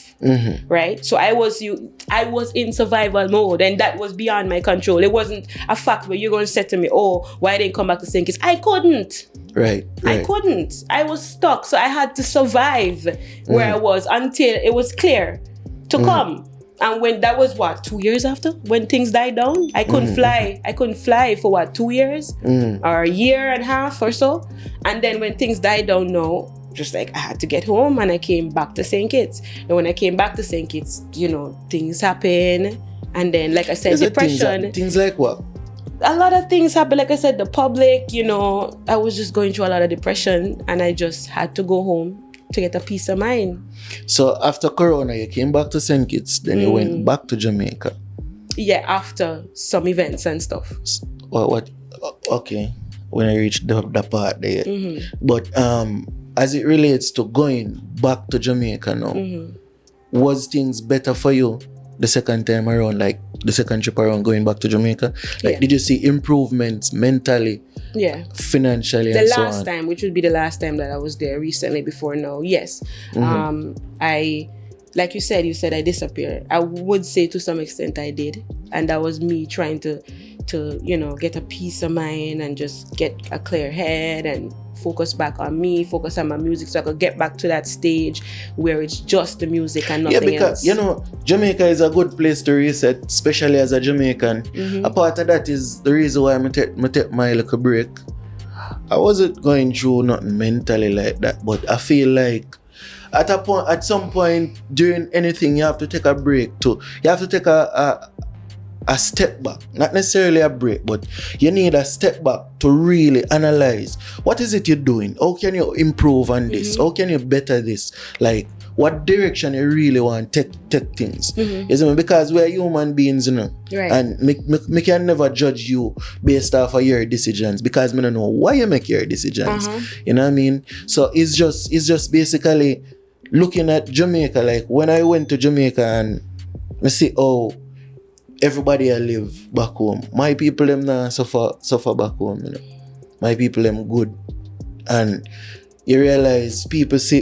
Right? So I was in survival mode, and that was beyond my control. It wasn't a fact where you're going to say to me, oh, why I didn't come back to St. Kitts? I couldn't. Right. I couldn't. I was stuck. So I had to survive where I was until it was clear to come. And when that was 2 years after, when things died down, I couldn't fly. I couldn't fly for 2 years or a year and a half or so. And then when things died down now, just like I had to get home, and I came back to St. Kitts. And when I came back to St. Kitts, you know, things happen. And then, like I said, depression. Things like what? A lot of things happened. Like I said, the public, you know, I was just going through a lot of depression, and I just had to go home to get a peace of mind. So after Corona, you came back to St. Kitts, then you went back to Jamaica. Yeah, after some events and stuff. What? Okay, when I reached the part there. But as it relates to going back to Jamaica now, was things better for you the second time around, like the second trip around going back to Jamaica? Like, did you see improvements mentally? Yeah. Financially The and so last on? time, which would be the last time that I was there recently before now, yes. I, like you said I disappeared. I would say to some extent I did. And that was me trying to you know, get a peace of mind and just get a clear head and focus back on me, focus on my music, so I could get back to that stage where it's just the music and nothing else. Yeah, because, you know, Jamaica is a good place to reset, especially as a Jamaican. A part of that is the reason why I take my little break. I wasn't going through nothing mentally like that, but I feel like at some point during anything, you have to take a break too. You have to take a step back, not necessarily a break, but you need a step back to really analyze what is it you're doing. How can you improve on this? How can you better this? Like, what direction you really want to take things? You see me? Because we're human beings, you know, Right. and me can never judge you based off of your decisions, because me don't know why you make your decisions. You know what I mean? So it's just basically looking at Jamaica. Like, when I went to Jamaica and I see, oh, everybody I live back home. My people them now suffer back home, you know. My people them good. And you realize people see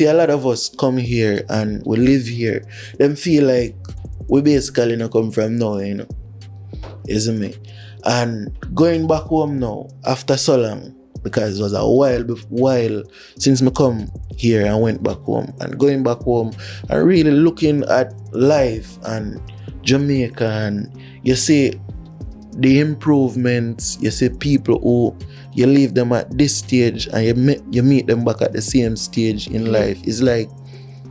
a lot of us come here and we live here. Them feel like we basically not come from nowhere, you know. Isn't me? And going back home now after so long, because it was a while since me come here and went back home, and going back home and really looking at life and Jamaica, and you see the improvements, you see people who you leave them at this stage and you meet them back at the same stage in life. It's like,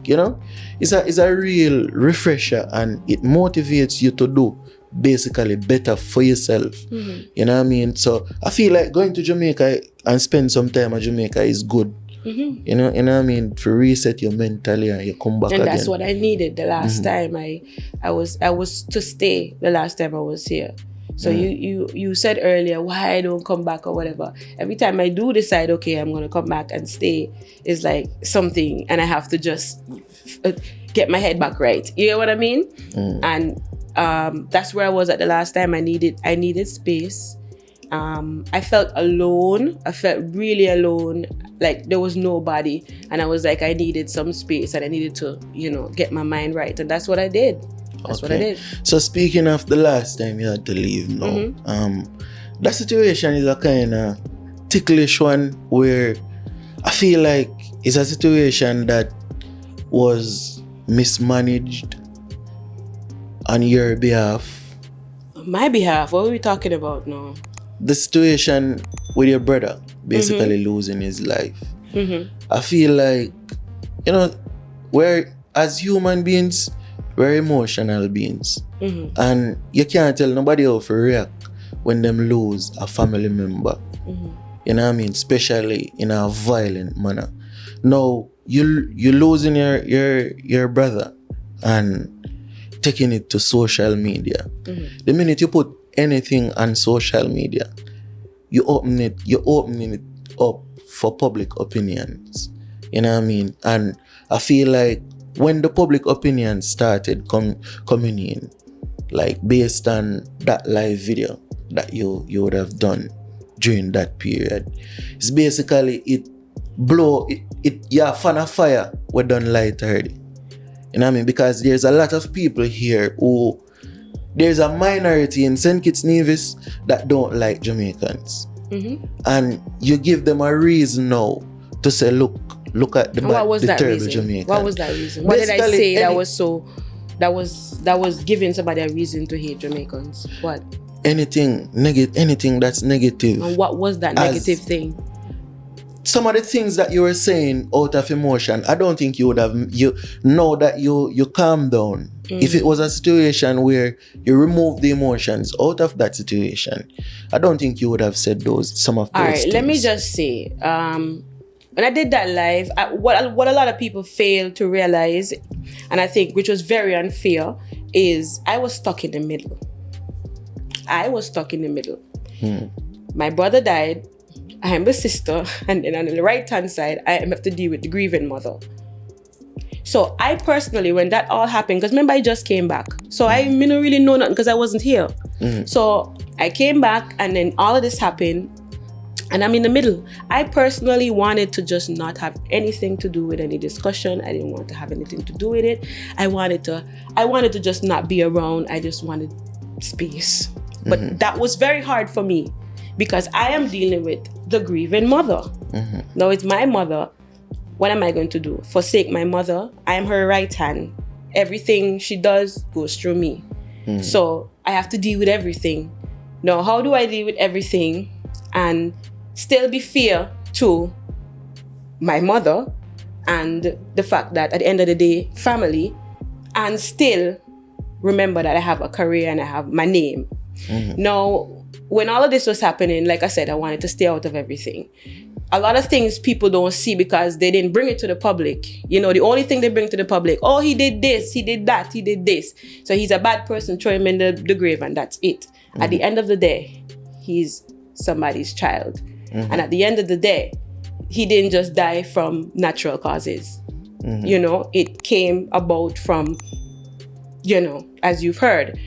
you know, it's a real refresher, and it motivates you to do basically better for yourself. You know what I mean? So I feel like going to Jamaica and spend some time at Jamaica is good You know what I mean? To reset your mentally and you come back And again. that's what I needed the last time I was to stay the last time I was here. So you said earlier why I don't come back or whatever. Every time I do decide, okay, I'm gonna come back and stay, it's like something, and I have to just get my head back right. You know what I mean? And that's where I was at the last time. I needed space. I felt alone. I felt really alone. Like there was nobody, and I was like, I needed some space, and I needed to, get my mind right, and that's what I did. That's what I did. So speaking of the last time you had to leave now, that situation is a kind of ticklish one where I feel like it's a situation that was mismanaged on your behalf. On my behalf? What are we talking about now? The situation with your brother basically losing his life. I feel like, we're, as human beings, we're emotional beings. And you can't tell nobody how to react when them lose a family member. You know what I mean? Especially in a violent manner. Now, you losing your brother and taking it to social media. The minute you put anything on social media, you're opening it up for public opinions. You know what I mean? And I feel like when the public opinion started coming in, like based on that live video that you would have done during that period, it's basically fan of fire we done light already. You know what I mean? Because there's a lot of people here who, there's a minority in St. Kitts Nevis that don't like Jamaicans. And you give them a reason now to say, look at the terrible Jamaican. What was that reason? What did I say that was giving somebody a reason to hate Jamaicans? What? Anything that's negative. And what was that negative thing? Some of the things that you were saying out of emotion, I don't think you would have, you calm down. If it was a situation where you remove the emotions out of that situation, I don't think you would have said some of those All right, things. let me just say, when I did that live, what a lot of people fail to realize, and I think which was very unfair, is I was stuck in the middle. My brother died. I am the sister, and then on the right-hand side, I have to deal with the grieving mother. So I personally, when that all happened, because remember I just came back, so I don't really know nothing because I wasn't here. So I came back, and then all of this happened, and I'm in the middle. I personally wanted to just not have anything to do with any discussion. I didn't want to have anything to do with it. I wanted to just not be around. I just wanted space. But that was very hard for me because I am dealing with the grieving mother. Now it's my mother. What am I going to do? Forsake my mother? I am her right hand. Everything she does goes through me. So I have to deal with everything. Now, how do I deal with everything and still be fair to my mother and the fact that at the end of the day, family, and still remember that I have a career and I have my name. Now, when all of this was happening, like I said, I wanted to stay out of everything. A lot of things people don't see because they didn't bring it to the public. The only thing they bring to the public, oh, he did this, he did that, he did this. So he's a bad person, throw him in the grave, and that's it. At the end of the day, he's somebody's child. And at the end of the day, he didn't just die from natural causes. It came about from, as you've heard.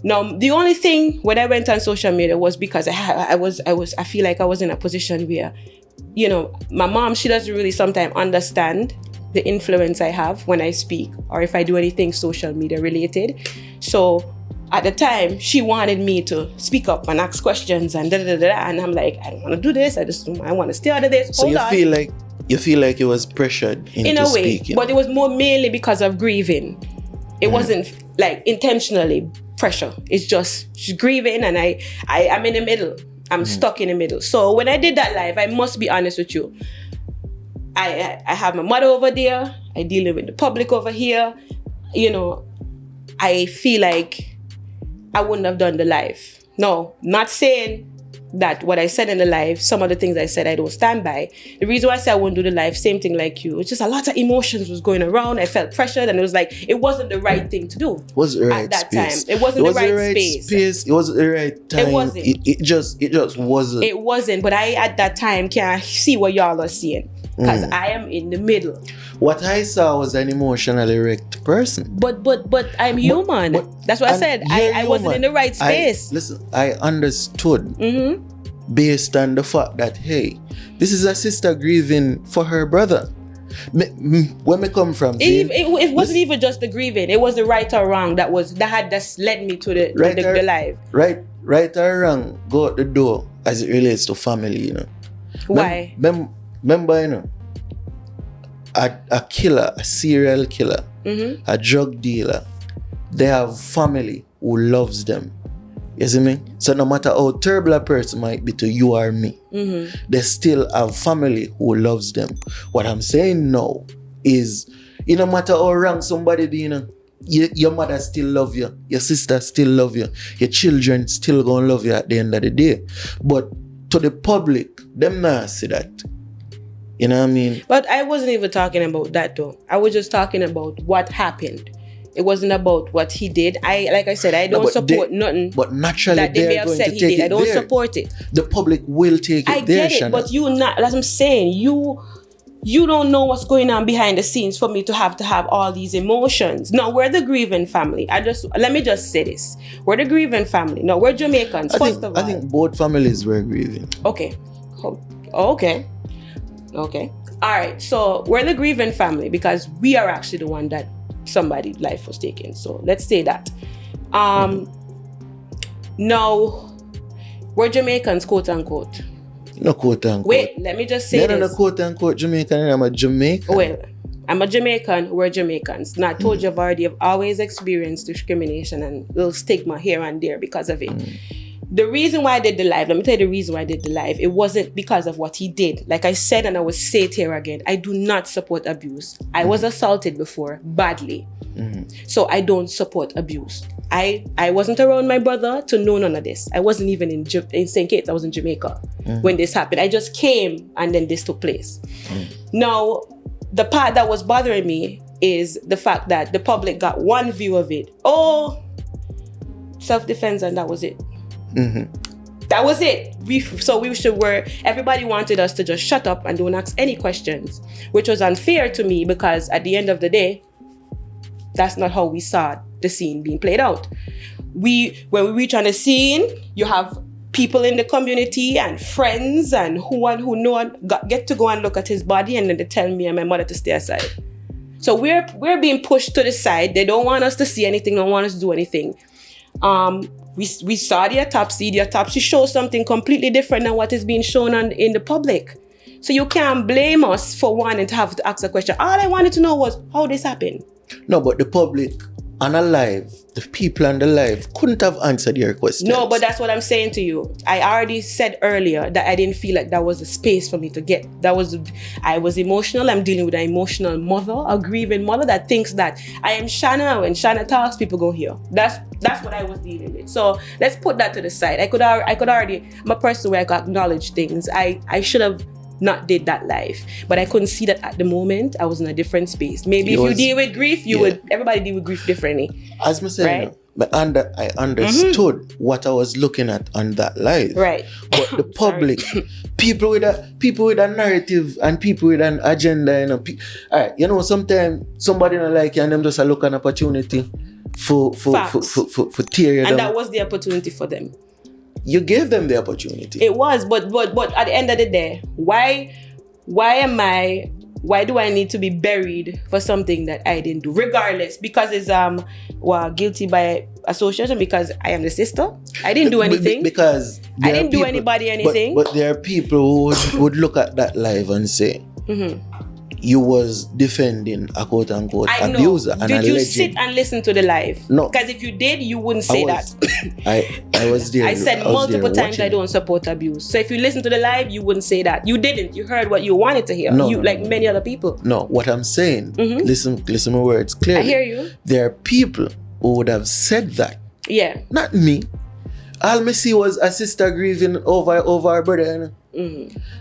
Now, the only thing when I went on social media was because I feel like I was in a position where, my mom, she doesn't really sometimes understand the influence I have when I speak or if I do anything social media related. So at the time, she wanted me to speak up and ask questions and and I'm like, I don't want to do this. I want to stay out of this. So you feel like it was pressured into in a way, speaking. but it was more mainly because of grieving. It wasn't like intentionally pressure. It's just she's grieving and I'm in the middle. I'm stuck in the middle. So when I did that live, I must be honest with you. I have my mother over there. I deal with the public over here. I feel like I wouldn't have done the live. No, not saying that what I said in the live, some of the things I said I don't stand by. The reason why I said I wouldn't do the live, same thing like you. It's just a lot of emotions was going around. I felt pressured, and it was like it wasn't the right thing to do. Was the right at that space. time? It wasn't the right space. It wasn't the right time. It wasn't. It just wasn't. It wasn't. But I at that time can't see what y'all are seeing because I am in the middle. What I saw was an emotionally wrecked person. But I'm human. That's what I said. I wasn't in the right space. I understood based on the fact that, hey, this is a sister grieving for her brother. Where me come from? It wasn't even just the grieving. It was the right or wrong that had led me to the live. Right or wrong, go out the door as it relates to family, you know. Why? Remember, you know, a killer, a serial killer, a drug dealer, they have family who loves them. You see me? So no matter how terrible a person might be to you or me, they still have family who loves them. What I'm saying now is, no matter how wrong somebody be, you know, your mother still love you, your sister still love you, your children still gonna love you at the end of the day. But to the public, them not see that. You know what I mean? But I wasn't even talking about that though. I was just talking about what happened. It wasn't about what he did. Like I said, I don't support nothing. But naturally, that they may have said he did. I don't support it. The public will take it. I get it, but you not. As I'm saying, you don't know what's going on behind the scenes for me to have all these emotions. No, we're the grieving family. Let me just say this: we're the grieving family. No, we're Jamaicans. I think both families were grieving. Okay. Okay. All right. So we're the grieving family because we are actually the one that somebody's life was taken. So let's say that. No, we're Jamaicans, quote unquote. No quote unquote. Wait, let me just say this. No quote unquote Jamaican. I'm a Jamaican. Well, I'm a Jamaican. We're Jamaicans. Now I told you I've always experienced discrimination and little stigma here and there because of it. The reason why I did the live, let me tell you the reason why I did the live. It wasn't because of what he did. Like I said, and I will say it here again, I do not support abuse. I was assaulted before, badly. So I don't support abuse. I wasn't around my brother to know none of this. I wasn't even in St. Kitts. I was in Jamaica when this happened. I just came and then this took place. Now, the part that was bothering me is the fact that the public got one view of it. Oh, self-defense, and that was it. That was it. Everybody wanted us to just shut up and don't ask any questions, which was unfair to me because at the end of the day, that's not how we saw the scene being played out. When we reach on the scene, you have people in the community and friends and who know get to go and look at his body, and then they tell me and my mother to stay aside. So we're being pushed to the side. They don't want us to see anything. Don't want us to do anything. We saw the autopsy. The autopsy shows something completely different than what is being shown in the public. So you can't blame us for wanting to have to ask a question. All I wanted to know was how this happened. No, but the public on a live, the people on the live couldn't have answered your questions. No, but that's what I'm saying to you. I already said earlier that I didn't feel like that was a space for me to get. I was emotional. I'm dealing with an emotional mother, a grieving mother that thinks that I am Shanna. When Shanna talks, people go here. That's what I was dealing with. So let's put that to the side. I could already. I'm a person where I could acknowledge things. I should have not did that live, but I couldn't see that at the moment. I was in a different space. Maybe if you deal with grief, everybody deal with grief differently. As I said, right? But I understood what I was looking at on that live. Right. But the public, people with a narrative and people with an agenda, all right, sometimes somebody not like you and them just look an opportunity for tear you down. And that was the opportunity for them. You gave them the opportunity. It was, but at the end of the day, why do I need to be buried for something that I didn't do? Regardless, because it's guilty by association, because I am the sister. I didn't do anything. Because I didn't do anybody anything. But there are people who would look at that live and say, you was defending a quote unquote abuser and did a you legend. sit and listen to the live? No. Because if you did, you wouldn't say that. I was there. I said multiple times I don't support abuse. So if you listen to the live, you wouldn't say that. You didn't. You heard what you wanted to hear. No, many other people. No, what I'm saying, listen my words clearly. I hear you. There are people who would have said that. Yeah. Not me. All me see was a sister grieving over her brother.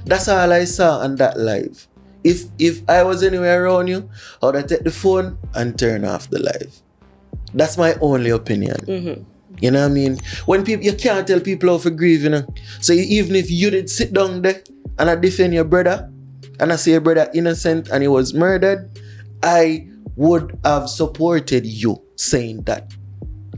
That's all I saw on that live. If I was anywhere around you, I would have take the phone and turn off the live. That's my only opinion. You know what I mean? When people, you can't tell people how to grieve, you know. So even if you did sit down there and I defend your brother, and I say your brother innocent and he was murdered, I would have supported you saying that.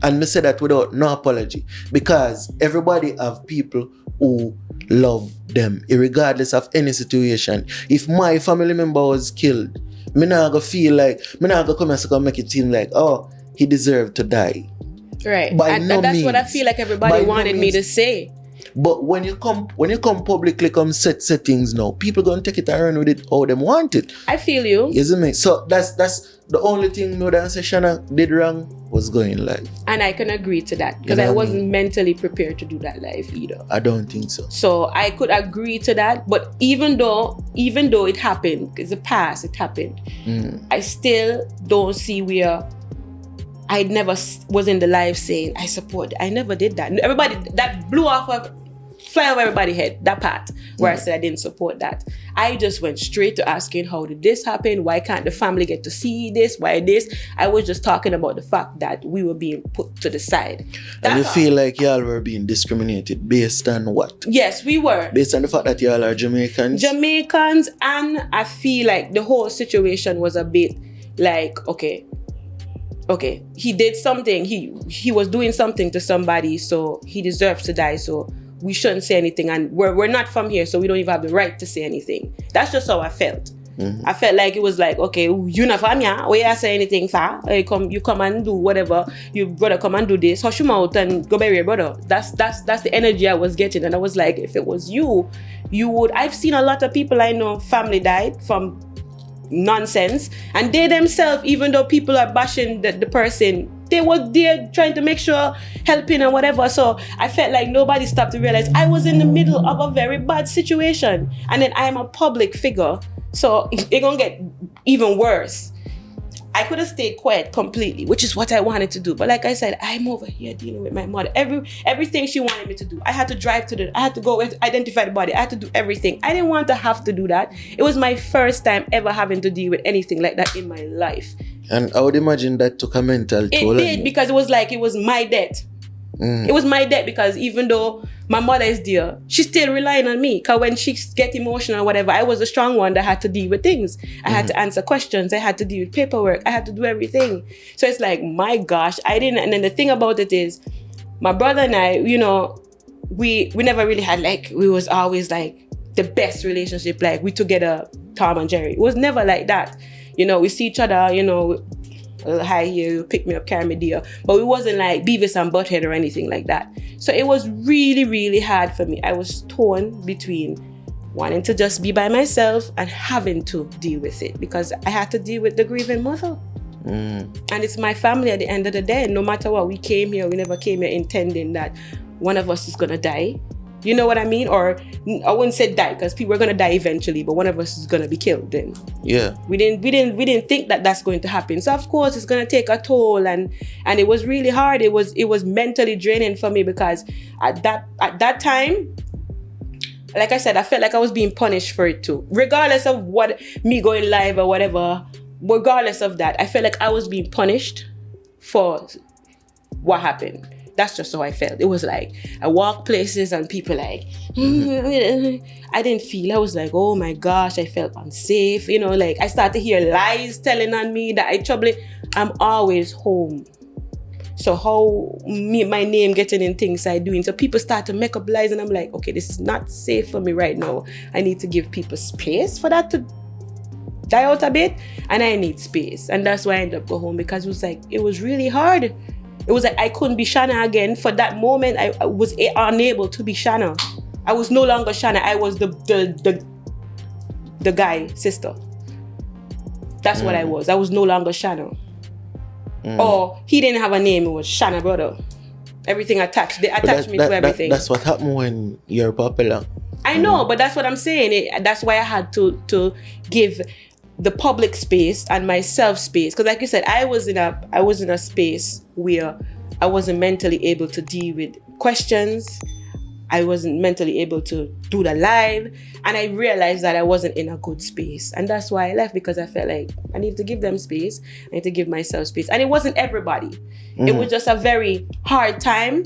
And me say that without no apology. Because everybody have people who love them, regardless of any situation. If my family member was killed, me not gonna feel like, me not gonna come and make it seem like, oh, he deserved to die. Right. By And no that's means. what I feel like everybody wanted me to say. But when you come publicly come set things now, people gonna take it and run with it how them want it. I feel you. Isn't it? So that's the only thing no that Shanna did wrong was going live. And I can agree to that because I wasn't mentally prepared to do that live either. I don't think so. So I could agree to that, but even though it happened, it's the past, it happened. I still don't see where I never was in the live saying I support. I never did that. Everybody that blew off of fly over everybody's head, that part where I said I didn't support that. I just went straight to asking, how did this happen? Why can't the family get to see this? Why this? I was just talking about the fact that we were being put to the side. And you feel like y'all were being discriminated based on what? Yes, we were. Based on the fact that y'all are Jamaicans? Jamaicans, and I feel like the whole situation was a bit like, okay, he did something, he was doing something to somebody, so he deserves to die, so we shouldn't say anything, and we're not from here, so we don't even have the right to say anything. That's just how I felt. I felt like it was like, okay, you not from here, why you say anything for? You come and do whatever, your brother come and do this, hush him out and go bury your brother. That's the energy I was getting, and I was like, if it was you would. I've seen a lot of people I know, family died from nonsense, and they themselves, even though people are bashing the person, they were there trying to make sure, helping and whatever. So I felt like nobody stopped to realize I was in the middle of a very bad situation, and then I'm a public figure, so it's gonna get even worse. I could have stayed quiet completely, which is what I wanted to do. But like I said, I'm over here dealing with my mother. Everything she wanted me to do. I had to drive I had to go and identify the body. I had to do everything. I didn't want to have to do that. It was my first time ever having to deal with anything like that in my life. And I would imagine that took a mental toll. It did, because it was like, it was my debt. It was my debt, because even though my mother is there, she's still relying on me. Because when she get emotional or whatever, I was the strong one that had to deal with things. I had to answer questions. I had to deal with paperwork. I had to do everything. So it's like, my gosh, I didn't. And then the thing about it is, my brother and I, you know, we never really had like, we was always like the best relationship. Like we together, Tom and Jerry. It was never like that. You know, we see each other, you know, hi here, you pick me up, carry me there. But we wasn't like Beavis and Butthead or anything like that. So it was really, really hard for me. I was torn between wanting to just be by myself and having to deal with it, because I had to deal with the grieving mother. And it's my family at the end of the day. No matter what, we came here, we never came here intending that one of us is gonna die. You know what I mean? Or I wouldn't say die, because people are gonna die eventually, but one of us is gonna be killed then. Yeah. We didn't think that that's going to happen. So of course it's gonna take a toll, and it was really hard. It was mentally draining for me, because at that time, like I said, I felt like I was being punished for it too. Regardless of what me going live or whatever, regardless of that, I felt like I was being punished for what happened. That's just how I felt. It was like, I walk places and people like, I didn't feel, I was like, oh my gosh, I felt unsafe. You know, like I started to hear lies telling on me that I'm always home. So how my name getting in things I doing? So people start to make up lies, and I'm like, okay, this is not safe for me right now. I need to give people space for that to die out a bit, and I need space. And that's why I ended up going home, because it was really hard. It was like I couldn't be Shanna again. For that moment, I was unable to be Shanna. I was no longer Shanna. I was the guy sister. That's what I was. I was no longer Shanna. Or he didn't have a name. It was Shanna brother. Everything attached. They attached me to everything. That's what happened when you're popular. I know, but that's what I'm saying. That's why I had to give the public space and myself space, because like you said, I was in a space where I wasn't mentally able to deal with questions. I wasn't mentally able to do the live, and I realized that I wasn't in a good space, and that's why I left, because I felt like I need to give them space. I need to give myself space, and it wasn't everybody. It was just a very hard time,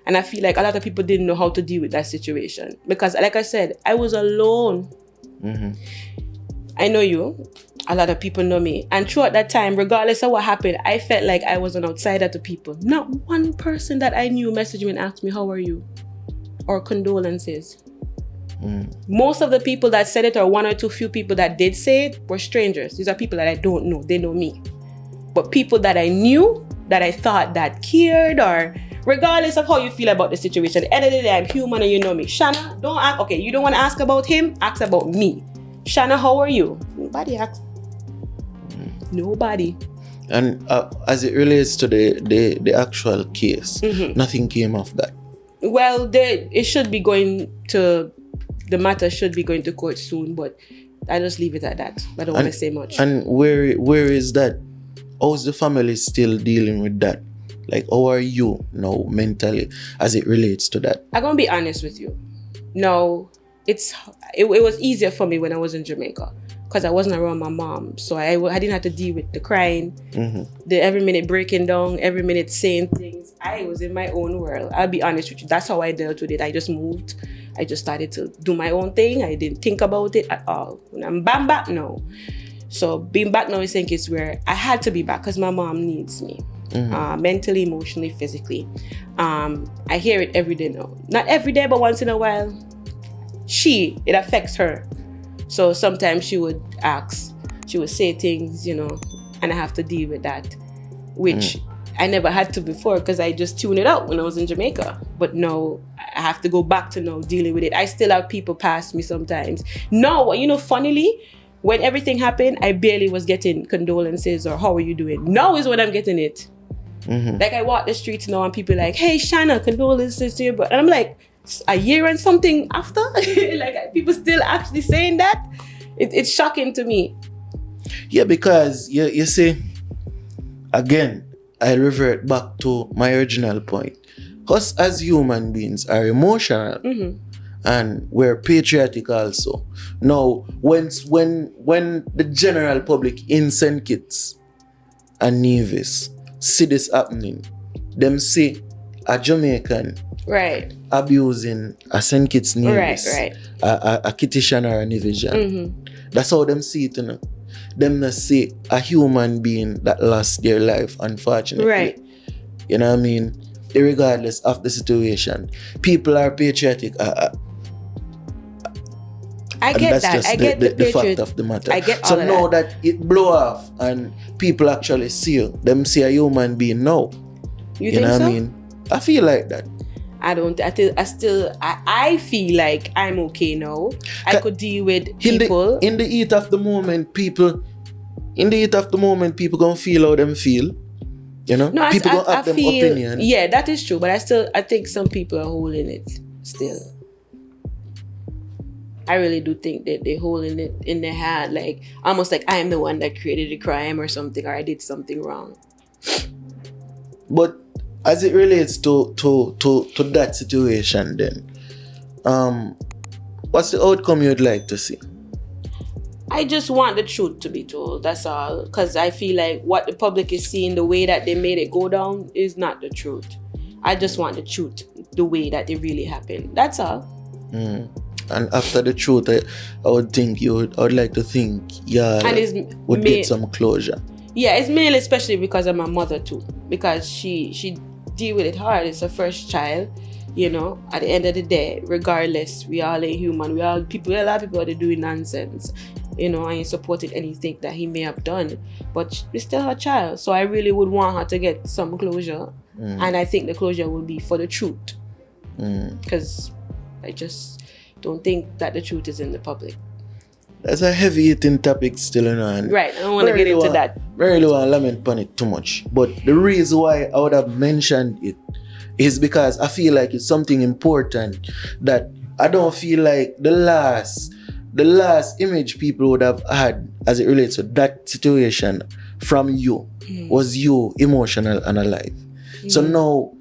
and I feel like a lot of people didn't know how to deal with that situation, because, like I said, I was alone. I know you. A lot of people know me, and throughout that time, regardless of what happened, I felt like I was an outsider to people. Not one person that I knew messaged me and asked me, "How are you?" or condolences. Most of the people that said it, or one or two few people that did say it, were strangers. These are people that I don't know. They know me. But people that I knew, that I thought that cared, or regardless of how you feel about the situation, at the end of the day, I'm human and you know me. Shanna, don't ask. Okay, you don't want to ask about him, ask about me. Shanna, how are you? Nobody asked. Nobody. And as it relates to the actual case, nothing came of that. Well, it should be going to, the matter should be going to court soon, but I just leave it at that. I don't want to say much. And where is that? How's the family still dealing with that? Like, how are you now mentally as it relates to that? I'm going to be honest with you. No, it was easier for me when I was in Jamaica, because I wasn't around my mom. So I didn't have to deal with the crying, the every minute breaking down, every minute saying things. I was in my own world. I'll be honest with you. That's how I dealt with it. I just moved. I just started to do my own thing. I didn't think about it at all. When I'm back now. So being back now, I think is where I had to be back, because my mom needs me. Mentally, emotionally, physically. I hear it every day now. Not every day, but once in a while. It affects her. So sometimes she would say things, and I have to deal with that, which I never had to before, because I just tuned it out when I was in Jamaica. But now I have to go back to now dealing with it. I still have people pass me sometimes. No, funnily, when everything happened, I barely was getting condolences or how are you doing. Now is when I'm getting it. Like I walk the streets now and people are like, "Hey Shanna, condolences to you," and I'm like, a year and something after, like people still actually saying that. It's shocking to me. Yeah, because you see, again, I revert back to my original point. Us as human beings are emotional, and we're patriotic also. Now, when the general public in St. Kitts and Nevis see this happening, them see a Jamaican abusing a St. Kitts Nevis, a Kittian or a Nevisian. That's how them see it, Them not see a human being that lost their life, unfortunately. You know what I mean? Regardless of the situation, people are patriotic. I get that. I get the fact of the matter. I get so all of now that it blow off and people actually see you, them see a human being now. You think know so? what I mean? I feel like that. I feel like I'm okay now. I could deal with people. In the heat of the moment, people gonna feel how them feel. No, people gonna have them opinion. Yeah, that is true. But I think some people are holding it still. I really do think that they're holding it in their hand, like almost like I'm the one that created the crime or something, or I did something wrong. But as it relates to that situation, then, what's the outcome you'd like to see? I just want the truth to be told. That's all. Because I feel like what the public is seeing, the way that they made it go down, is not the truth. I just want the truth, the way that it really happened. That's all. And after the truth, I would like to think, would get some closure. Yeah, it's mainly especially because of my mother too. Because she deal with it hard. It's her first child. At the end of the day, regardless, we all ain't human. A lot of people are doing nonsense. I ain't supporting anything that he may have done. But it's still her child. So I really would want her to get some closure. And I think the closure will be for the truth. Because I just don't think that the truth is in the public. That's a heavy hitting topic still, and right, I don't want to get into that. I really want to lament upon it too much. But the reason why I would have mentioned it is because I feel like it's something important that I don't feel like the last image people would have had as it relates to that situation from you was you emotional and alive. So now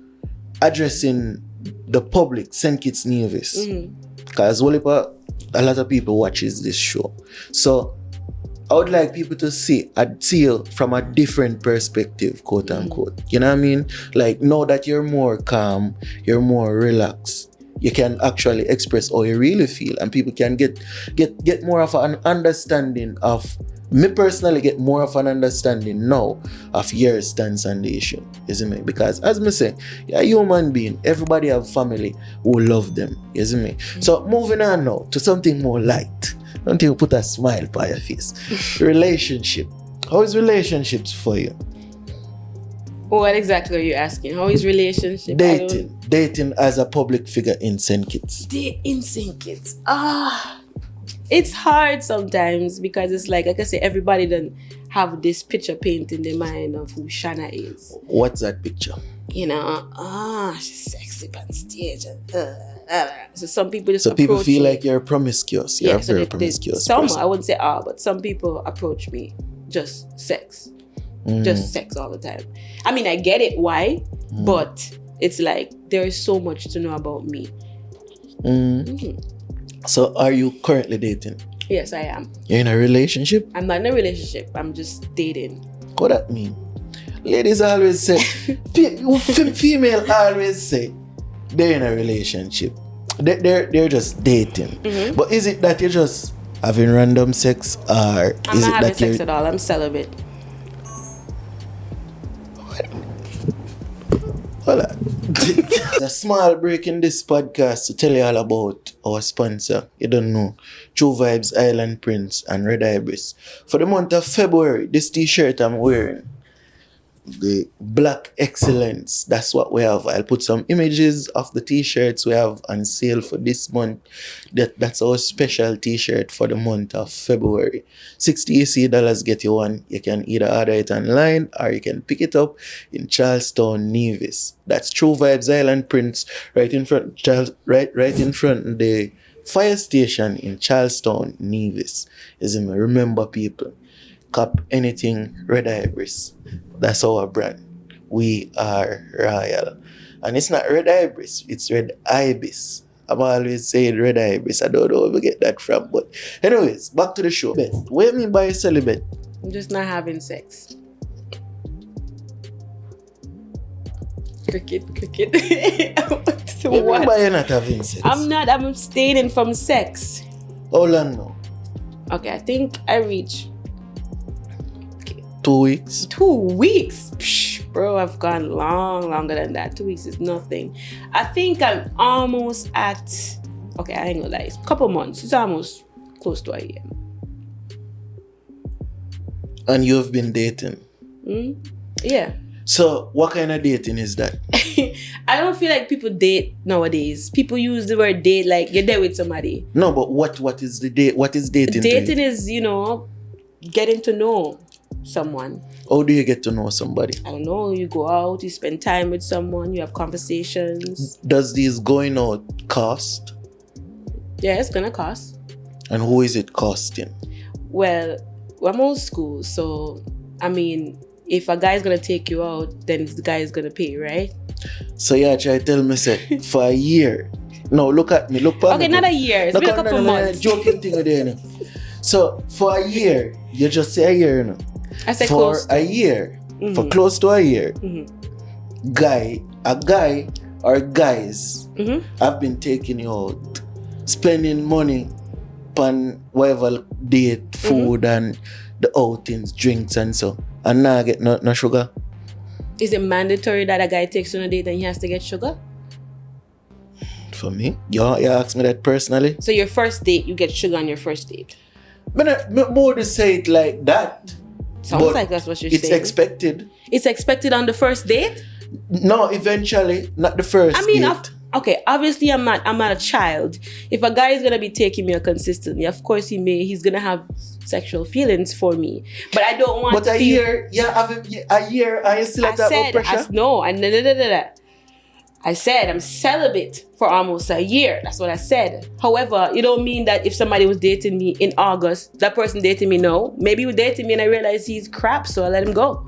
addressing the public, St. Kitts Nevis, because a lot of people watches this show. So I would like people to see it from a different perspective, quote unquote. You know what I mean? Like, now that you're more calm, you're more relaxed, you can actually express how you really feel, and people can get more of an understanding of. Me personally get more of an understanding now of your stance on the issue, isn't it? Because as me say, you're a human being. Everybody have family who love them, isn't it? So moving on now to something more light. Don't you put a smile by your face. Relationship. How is relationships for you? What exactly are you asking? How is relationship? Dating as a public figure in St. Kitts. In St. Kitts. It's hard sometimes because it's like I say, everybody doesn't have this picture paint in their mind of who Shanna is. What's that picture? You know, she's sexy on stage. So some people just So people feel like you're promiscuous. You're a very promiscuous person. I wouldn't say all, but some people approach me just sex. Just sex all the time. I mean, I get it, why? But it's like there is so much to know about me. So are you currently dating? Yes, I am. You're in a relationship? I'm not in a relationship. I'm just dating. What that mean? Ladies always say, female always say they're in a relationship. They're just dating. But is it that you're just having random sex, or I'm not having sex at all. I'm celibate. Hold on. A small break in this podcast to tell you all about our sponsor. You don't know, True Vibes Island Prince and Red Ibis. For the month of February, this t-shirt I'm wearing, the Black Excellence, that's what we have. I'll put some images of the t-shirts we have on sale for this month. That's our special t-shirt for the month of February. $60 get you one. You can either order it online or you can pick it up in Charlestown, Nevis. That's True Vibes Island Prince, right in front of the fire station in Charlestown, Nevis. Remember, people, cop anything Red Ibis. That's our brand. We are royal. And it's not Red Ibis, it's Red Ibis. I'm always saying Red Ibis. I don't know where we get that from. But anyways, back to the show. What do you mean by celibate? I'm just not having sex. Cricket. What do you mean by you're not having sex? I'm abstaining from sex. How long now? Okay, I think I reached 2 weeks. 2 weeks? Psh, bro, I've gone longer than that. 2 weeks is nothing. I think I'm almost at, okay, I ain't gonna lie, it's a couple months. It's almost close to a year. And you've been dating? Yeah. So, what kind of dating is that? I don't feel like people date nowadays. People use the word date like you're there with somebody. No, but what is the date? What is dating? Dating is, getting to know someone. How do you get to know somebody? I don't know. You go out, you spend time with someone, you have conversations. Does this going out cost? Yeah, it's gonna cost. And who is it costing? Well, I'm old school, so I mean, if a guy's gonna take you out, then the guy is gonna pay, right? So yeah, try to tell me, say, for a year. No, look at me. Look at me. Okay, not a year. It's been a couple months. Joking thing there. So for a year, you just say a year, you know. I said for close to a year, for close to a year, a guy or guys have been taking you out, spending money on whatever date, food and the outings, drinks and so, and now get no sugar. Is it mandatory that a guy takes you on a date and he has to get sugar? For me? You asked me that personally? So your first date, you get sugar on your first date? But more to say it like that. Sounds like that's what you're saying. It's expected. It's expected on the first date? No, eventually, not the first date. Okay, obviously I'm not a child. If a guy is gonna be taking me out consistently, of course he's gonna have sexual feelings for me. But I don't want. But a year, are you still at that pressure? I said I'm celibate for almost a year. That's what I said. However, it don't mean that if somebody was dating me in August, that person dating me now. Maybe he was dating me and I realized he's crap, so I let him go.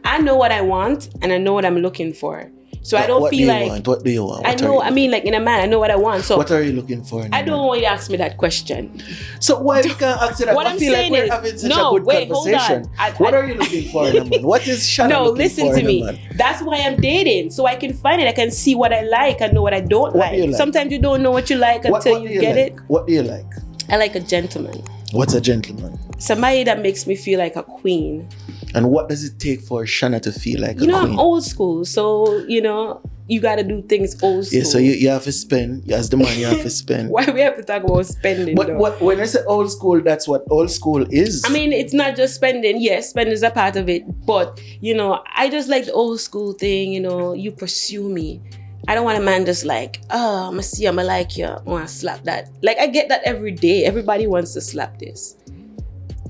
I know what I want and I know what I'm looking for. So I don't feel like... What do you want? I know, I mean, like in a man, I know what I want. So what are you looking for? I don't want you to ask me that question. So why we can't answer that? What I I'm feel like saying we're is- having such no, a good wait, hold conversation. on. What are you looking for in a man? What is Shanna No, looking listen for to in a me. man? That's why I'm dating. So I can find it. I can see what I like and know what I don't What do you like. like? Sometimes you don't know what you like until What do you get like? it. What do you like? I like a gentleman. What's a gentleman? Somebody that makes me feel like a queen. And what does it take for Shanna to feel like a You know, queen? I'm old school. So, you know, you got to do things old school. Yeah, so you have to spend. As the man, you have to spend. Why we have to talk about spending, But though? when I say old school, that's what old school is. I mean, it's not just spending. Yes, spending is a part of it. But, you know, I just like the old school thing, you know, you pursue me. I don't want a man just like, oh, I'm going to see you, I'm going to like you, I want to slap that. Like, I get that every day. Everybody wants to slap this.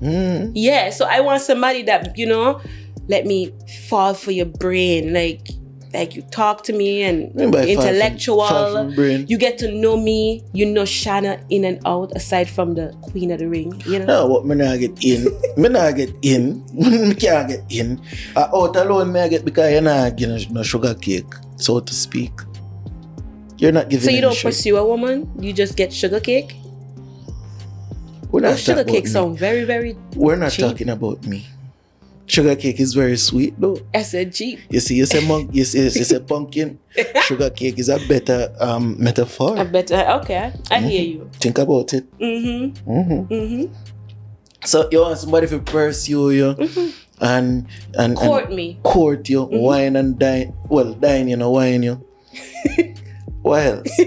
Mm. Yeah, so I want somebody that, you know, let me fall for your brain. Like you talk to me and intellectual. Fall from brain. You get to know me. You know Shanna in and out, aside from the queen of the ring. You know? No, but me not get in. Me not get in. Me can't get in. Out alone me I get because you're not giving no sugar cake, so to speak. You're not giving So you any don't sugar. pursue a woman? You just get sugar cake? We're not Those sugar talking cakes about me. sound very, very We're not cheap. talking about me. Sugar cake is very sweet though. I said cheap. You say pumpkin. Sugar cake is a better metaphor. I bet. Okay, I hear you. Think about it. So you want somebody to pursue you and Court me. court you, wine and dine. Well, dine, you know, wine you. What else?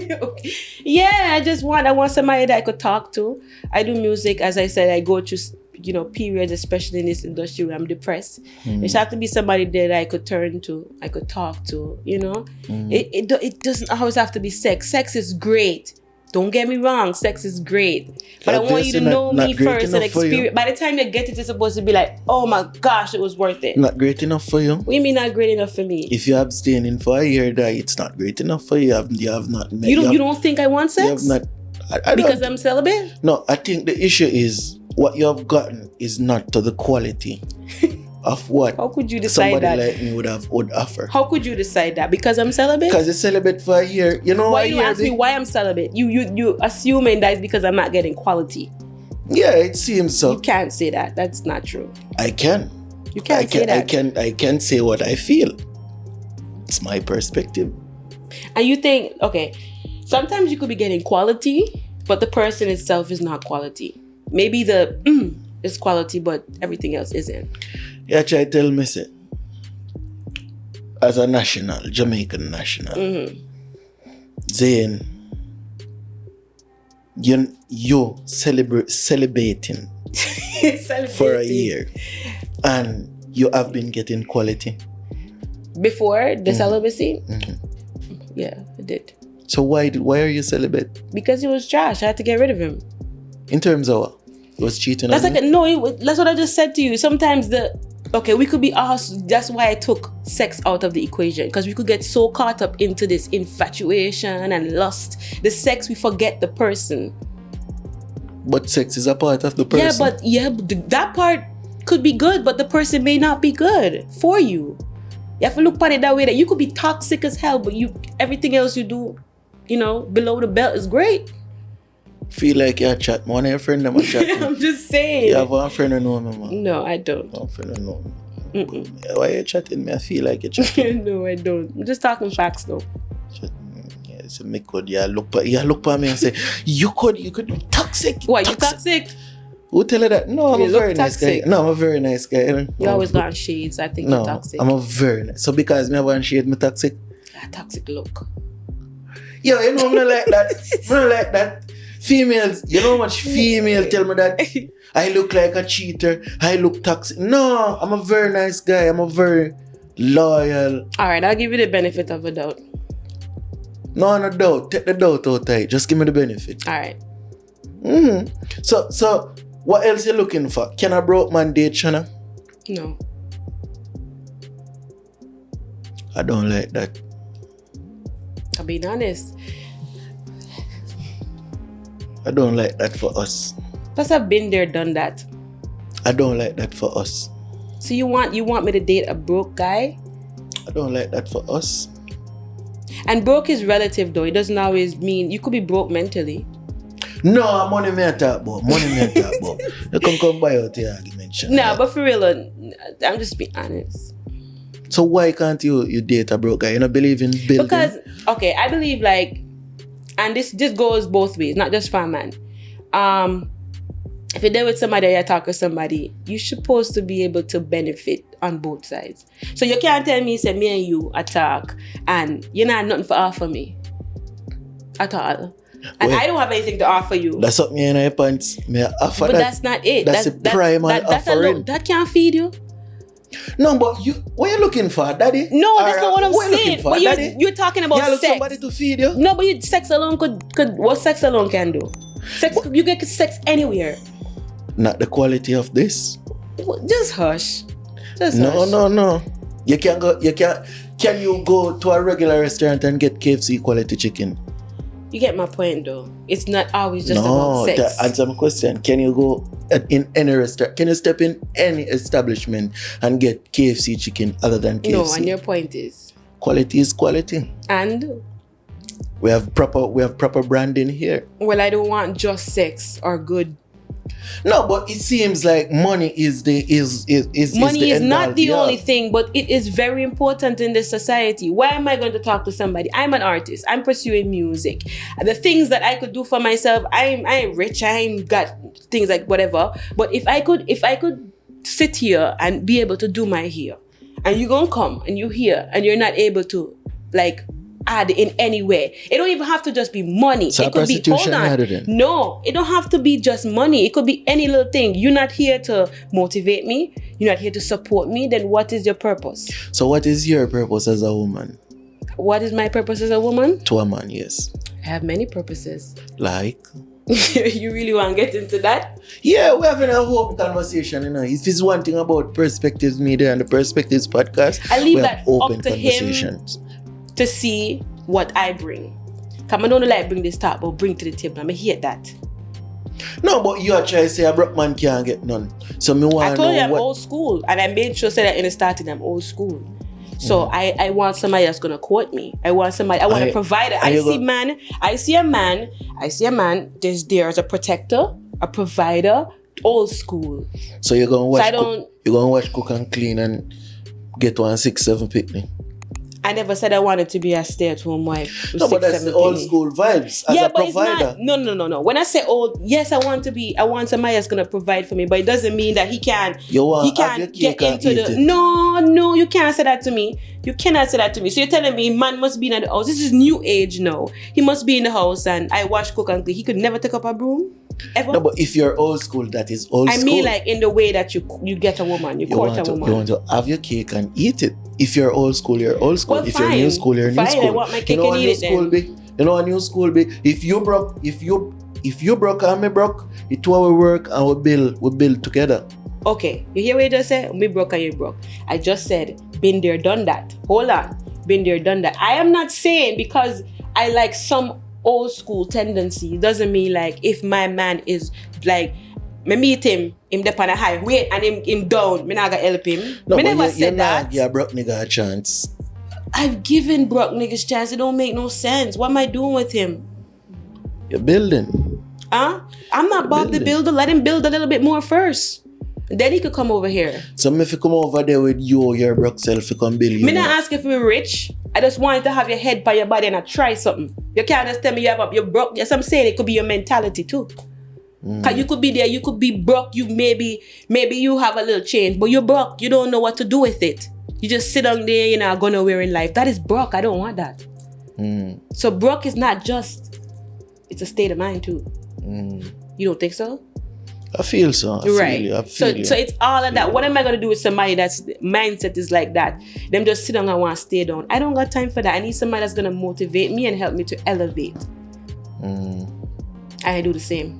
Yeah, I want somebody that I could talk to. I do music, as I said, I go through, you know, periods, especially in this industry where I'm depressed. There's have to be somebody there that I could turn to, I could talk to, you know. It doesn't always have to be sex. Sex is great. Don't get me wrong, sex is great. But I want you to know me first and experience. By the time you get it, it's supposed to be like, oh my gosh, it was worth it. Not great enough for you? What do you mean not great enough for me? If you're abstaining for a year, that it's not great enough for you. You have not met. You don't think I want You have sex? not. I Because don't, I'm celibate? no, I think the issue is what you have gotten is not to the quality of what How could you decide somebody that? like me would offer. How could you decide that? Because I'm celibate? Because you're celibate for a year. You know Why a you year ask me why I'm celibate? You assuming that it's because I'm not getting quality. Yeah, it seems so. You can't say that. That's not true. I can. You can't say that. I can say what I feel. It's my perspective. And you think, okay, sometimes you could be getting quality, but the person itself is not quality. Maybe the is quality, but everything else isn't. Yeah, try tell me say, as a national, Jamaican national, Zayn, you celebrating for a year, and you have been getting quality. Before the celibacy? Yeah, I did. So why are you celibate? Because he was trash. I had to get rid of him. In terms of what? He was cheating That's on like you? that's what I just said to you. Sometimes we could be asked. That's why I took sex out of the equation, because we could get so caught up into this infatuation and lust. The sex, we forget the person. But sex is a part of the person. But that part could be good, but the person may not be good for you. You have to look at it that way, that you could be toxic as hell, but everything else you do, you know, below the belt is great. Feel like you're chatting. One of your friends them a chat. I'm just saying. You have one friend who know me, man. No, I don't. One friend who know me. Why you chatting me? I feel like you're chatting. No, I don't. I'm just talking facts though. Yeah, so me could look at me and say, you could be toxic. What, you toxic? Who tell her that? No, I'm You a look very nice guy. toxic. No, I'm a very nice guy. You always got shades. I think you're toxic. I'm a very nice. So because me have one shade, me toxic. A toxic look. Yo, you know me like that. Me like that. Females, you know how much female tell me that I look like a cheater, I look toxic. No, I'm a very nice guy. I'm a very loyal. Alright, I'll give you the benefit of a doubt. No doubt. Take the doubt out of it. Just give me the benefit. Alright. So what else you looking for? Can a broke man date, Shanna? No. I don't like that. I'm being honest. I don't like that for us. Plus, I've been there, done that. I don't like that for us. So you want me to date a broke guy? I don't like that for us. And broke is relative though. It doesn't always mean you could be broke mentally. No, money me a talk about. You come buy out your argument. Shanna. No, but for real, I'm just being honest. So why can't you date a broke guy? You don't believe in building? Because, okay, I believe like, and this goes both ways, not just for a man. If you're there with somebody or you talk with somebody, you're supposed to be able to benefit on both sides. So you can't tell me, say, me and you attack and you're not nothing for offer me. At all. And Wait, I don't have anything to offer you. that's something in your pants. May I offer But that? that's not it. That's a primal offering. That can't feed you. No, but what are you looking for, daddy? No, that's Or, not what I'm what you saying. looking for, But daddy? you're talking about You look sex. somebody to feed you? No, but sex alone could what sex alone can do. Sex, you get sex anywhere. Not the quality of this. Just hush. Just No, hush. no. You can't go. Can you go to a regular restaurant and get KFC quality chicken? You get my point though. It's not always just about sex. To answer my question, can you go in any restaurant? Can you step in any establishment and get KFC chicken other than KFC? No, and your point is. Quality is quality. And We have proper branding here. well, I don't want just sex or good. No, but it seems like money is Money is end not all the be all. only thing, but it is very important in this society. Why am I going to talk to somebody? I'm an artist. I'm pursuing music. The things that I could do for myself, I'm rich. I ain't got things like whatever. But if I could sit here and be able to do my hair, and you gonna come and you here and you're not able to like add in any way. It don't even have to just be money. So it could be, hold on. No, it don't have to be just money. It could be any little thing. You're not here to motivate me. You're not here to support me. Then what is your purpose? So what is your purpose as a woman? What is my purpose as a woman? To a man, yes. I have many purposes. Like? You really want to get into that? Yeah, we're having a open conversation, you know. If it's one thing about Perspectives Media and the Perspectives Podcast, I leave we that have open up to conversations. to see what I bring. Come, I don't like bring this top or bring to the table. I hate that. No, but you are trying to say a broke man can't get none. So me want I to told know you I'm what... old school, and I made sure say that in the starting I'm old school. So I want somebody that's gonna court me. I want a provider. I see a man. There's a protector, a provider, old school. So you're gonna watch So you're gonna watch Cook and Clean and get 1 6 7 picnic. I never said I wanted to be a stay-at-home wife. No, but that's the old school vibes as a provider. It's not. No. When I say old, yes, I want somebody that's gonna provide for me, but it doesn't mean that he can't get into the. No, you can't say that to me. You cannot say that to me. So you're telling me man must be in the house. This is new age now. He must be in the house and I wash, cook and clean. He could never take up a broom? Ever? No, but if you're old school, that is old school. I mean like in the way that you get a woman, you court a woman. You want to have your cake and eat it. If you're old school, you're old school. Well, if you're new school, you're new school. I want my cake and eat it then. You know what new school be? If you broke and me broke, the two of we work and we build together. Okay, you hear what you just said? Me broke and you broke. I just said, been there, done that. Hold on. Been there, done that. I am not saying because I like some old school tendency. It doesn't mean like if my man is like, me meet him up on a high weight and him down, me not gonna help him. No, me never said that. Yeah, broke nigga a chance. I've given broke niggas chance. It don't make no sense. What am I doing with him? You're building. I'm not Bob the Builder. Let him build a little bit more first. Then he could come over here. So if you come over there with your broke self, you come build you. Me not ask if you're rich. I just wanted to have your head by your body and I try something. You can't just tell me you're broke. Yes, I'm saying it could be your mentality too. Cause you could be there, you could be broke. You maybe you have a little change, but you're broke. You don't know what to do with it. You just sit down there, you're not going nowhere in life. That is broke. I don't want that. So broke is not just. It's a state of mind too. You don't think so? I feel so. I feel you. So it's all of that. What am I going to do with somebody that's mindset is like that? Them just sit down and want to stay down. I don't got time for that. I need somebody that's going to motivate me and help me to elevate. I do the same.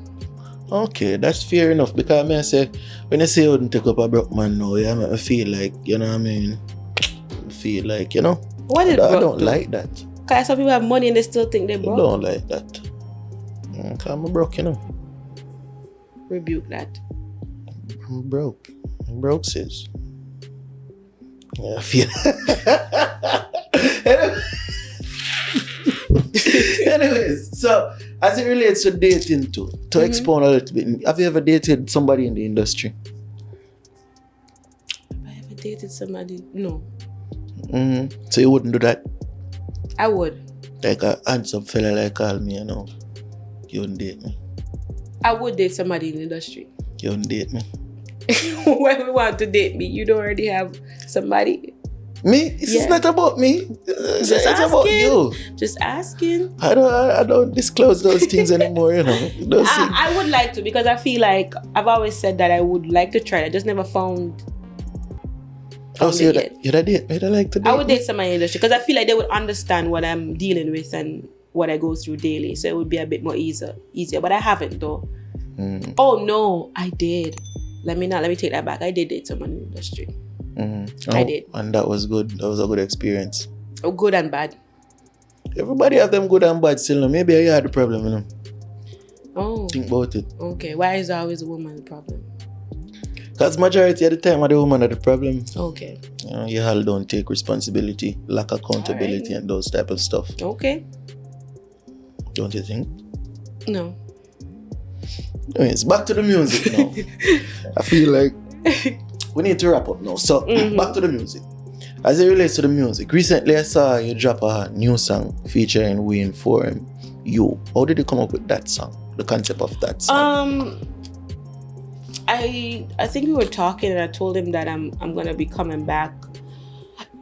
Okay, that's fair enough. Because I say, when I say I wouldn't take up a broke man now, I feel like, you know what I mean? I feel like, you know? What is I broke? don't like that. Because some people have money and they still think they're broke. I don't like that. Because I'm broke, you know? Rebuke that. I'm broke. I'm broke, sis. Yeah, I feel. Anyways, so as it relates to dating too, to expound a little bit, have you ever dated somebody in the industry? Have I ever dated somebody? No. So you wouldn't do that? I would. Like a handsome fella like call me, you know. You wouldn't date me. I would date somebody in the industry. You wouldn't date me. When we want to date me, you don't already have somebody. Me? This is not about me. It's about you. Just asking. I don't disclose those things anymore, you know. I would like to, because I feel like I've always said that I would like to try it. I just never found so you'd like to date? I would date somebody in the industry because I feel like they would understand what I'm dealing with and what I go through daily. So it would be a bit more easier. But I haven't though. Oh no, I did. Let me take that back. I did date someone in the industry. I did. And that was good. That was a good experience. Oh, good and bad. Everybody have them good and bad still. No? Maybe you had the problem, you know. Oh. Think about it. Okay. Why is always a woman the problem? Because majority of the time, the woman are the problem. Okay. You know, you all don't take responsibility, lack accountability, and those type of stuff. Okay. Don't you think? No. Anyways, back to the music now. I feel like we need to wrap up now. So, back to the music. As it relates to the music, recently I saw you drop a new song featuring Wayne Forum, You. How did you come up with that song? The concept of that song? I think we were talking and I told him that I'm gonna be coming back,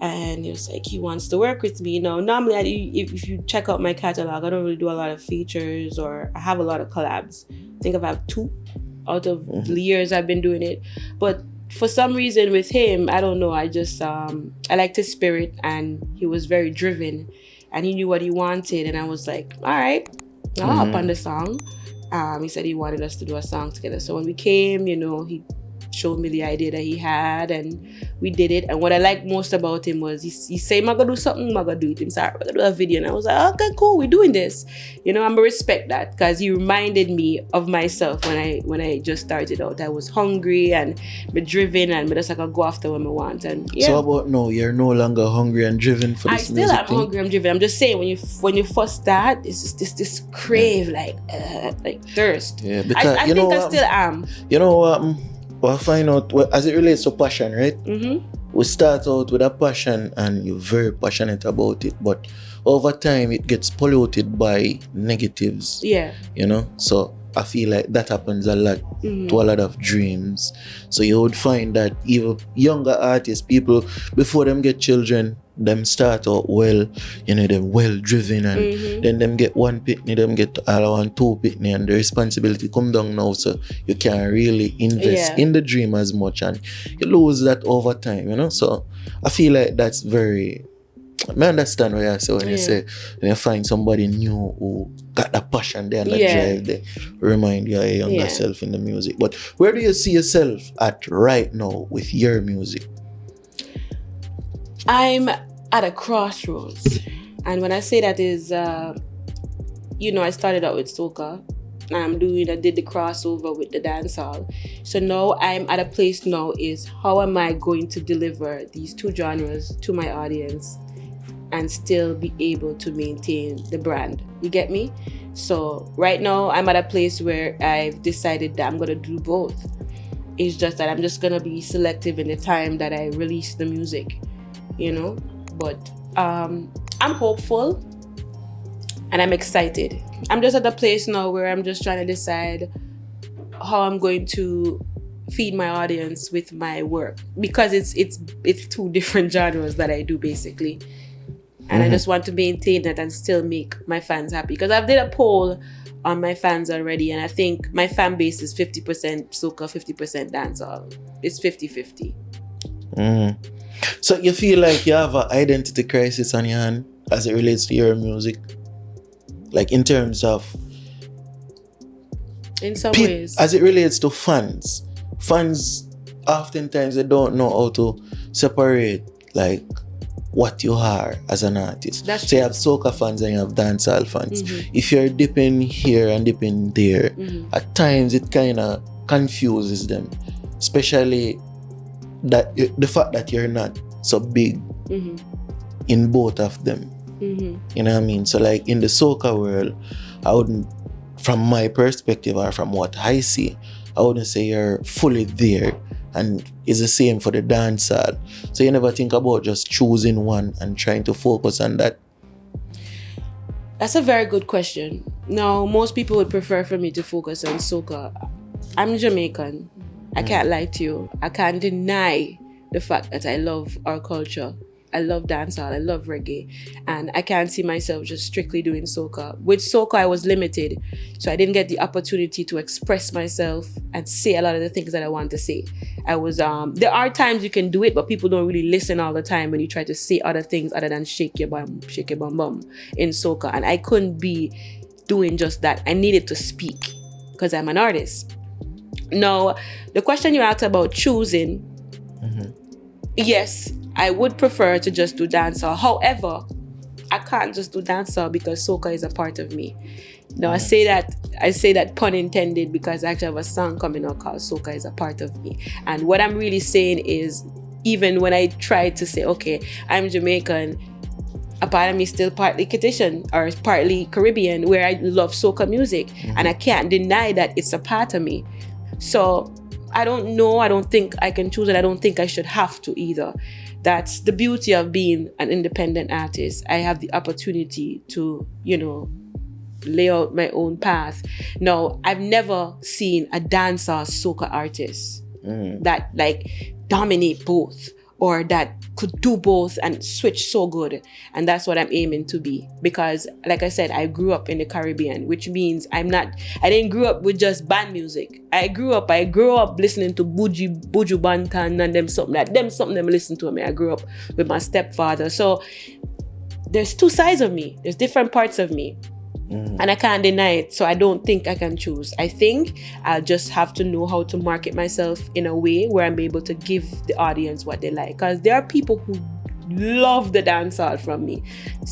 and he was like he wants to work with me. You know, normally if you check out my catalog, I don't really do a lot of features or I have a lot of collabs. I think I've had 2 out of the years I've been doing it, but for some reason with him, I don't know, I just I liked his spirit and he was very driven and he knew what he wanted, and I was like, all right, I'll hop on the song. He said he wanted us to do a song together. So when we came, you know, he showed me the idea that he had and we did it. And what I liked most about him was he said, I'm gonna do something, I'm gonna do it. I'm sorry, I'm gonna do a video. And I was like, okay, cool, we're doing this. You know, I'm gonna respect that because he reminded me of myself when I just started out. I was hungry and be driven and just like I go after what I want. And yeah. So about now, you're no longer hungry and driven for this music I still am hungry, I'm driven. I'm just saying when you first start, it's just this crave, like thirst. Yeah, because I think I still am. You know what? We'll find out as it relates to passion, right? We start out with a passion and you're very passionate about it, but over time it gets polluted by negatives. Yeah. You know? So I feel like that happens a lot to a lot of dreams. So you would find that even younger artists, people before them get children, them start out well, you know, them well driven, and then them get 1 pitney, them get all 1, 2 pitney, and the responsibility come down now, so you can't really invest in the dream as much, and you lose that over time, you know. So I feel like that's very, I understand what you say when you say when you find somebody new who got that passion there and that drive there, remind you of your younger self in the music. But where do you see yourself at right now with your music? I'm at a crossroads, and when I say that is, you know, I started out with soca, and I did the crossover with the dancehall. So now I'm at a place now is how am I going to deliver these 2 genres to my audience and still be able to maintain the brand? You get me? So right now I'm at a place where I've decided that I'm gonna do both. It's just that I'm just gonna be selective in the time that I release the music, you know. But I'm hopeful and I'm excited. I'm just at a place now where I'm just trying to decide how I'm going to feed my audience with my work, because it's 2 different genres that I do basically, and I just want to maintain that and still make my fans happy, because I've did a poll on my fans already, and I think my fan base is 50% soca, 50% dancehall. It's 50-50. So you feel like you have an identity crisis on your hand as it relates to your music? Like in terms of... In some ways. As it relates to fans. Fans, oftentimes they don't know how to separate like what you are as an artist. That's so you have soca fans and you have dancehall fans. If you're dipping here and dipping there, at times it kind of confuses them. Especially that the fact that you're not so big in both of them. You know what I mean? So like in the soca world, I wouldn't, from my perspective or from what I see, I wouldn't say you're fully there. And it's the same for the dancehall. So you never think about just choosing one and trying to focus on that? That's a very good question. Now, most people would prefer for me to focus on soca. I'm Jamaican. I can't lie to you. I can't deny the fact that I love our culture. I love dancehall, I love reggae, and I can't see myself just strictly doing soca. With soca, I was limited, so I didn't get the opportunity to express myself and say a lot of the things that I want to say. I was there are times you can do it, but people don't really listen all the time when you try to say other things other than shake your bum in soca, and I couldn't be doing just that. I needed to speak because I'm an artist. Now, the question you asked about choosing, yes, I would prefer to just do dancehall. However, I can't just do dancehall because soca is a part of me. Now, I say that pun intended because I actually have a song coming out called Soca is a Part of Me. And what I'm really saying is, even when I try to say, okay, I'm Jamaican, a part of me is still partly Caucasian or partly Caribbean, where I love soca music. And I can't deny that it's a part of me. So I don't know. I don't think I can choose it. I don't think I should have to either. That's the beauty of being an independent artist. I have the opportunity to, lay out my own path. Now, I've never seen a dancer soca artist that dominate both or that could do both and switch so good. And that's what I'm aiming to be. Because, like I said, I grew up in the Caribbean, which means I didn't grow up with just band music. I grew up listening to Buju Banton and them something listen to me. I grew up with my stepfather. So there's two sides of me. There's different parts of me. And I can't deny it. So I don't think I can choose. I think I'll just have to know how to market myself in a way where I'm able to give the audience what they like. Because there are people who love the dancehall from me.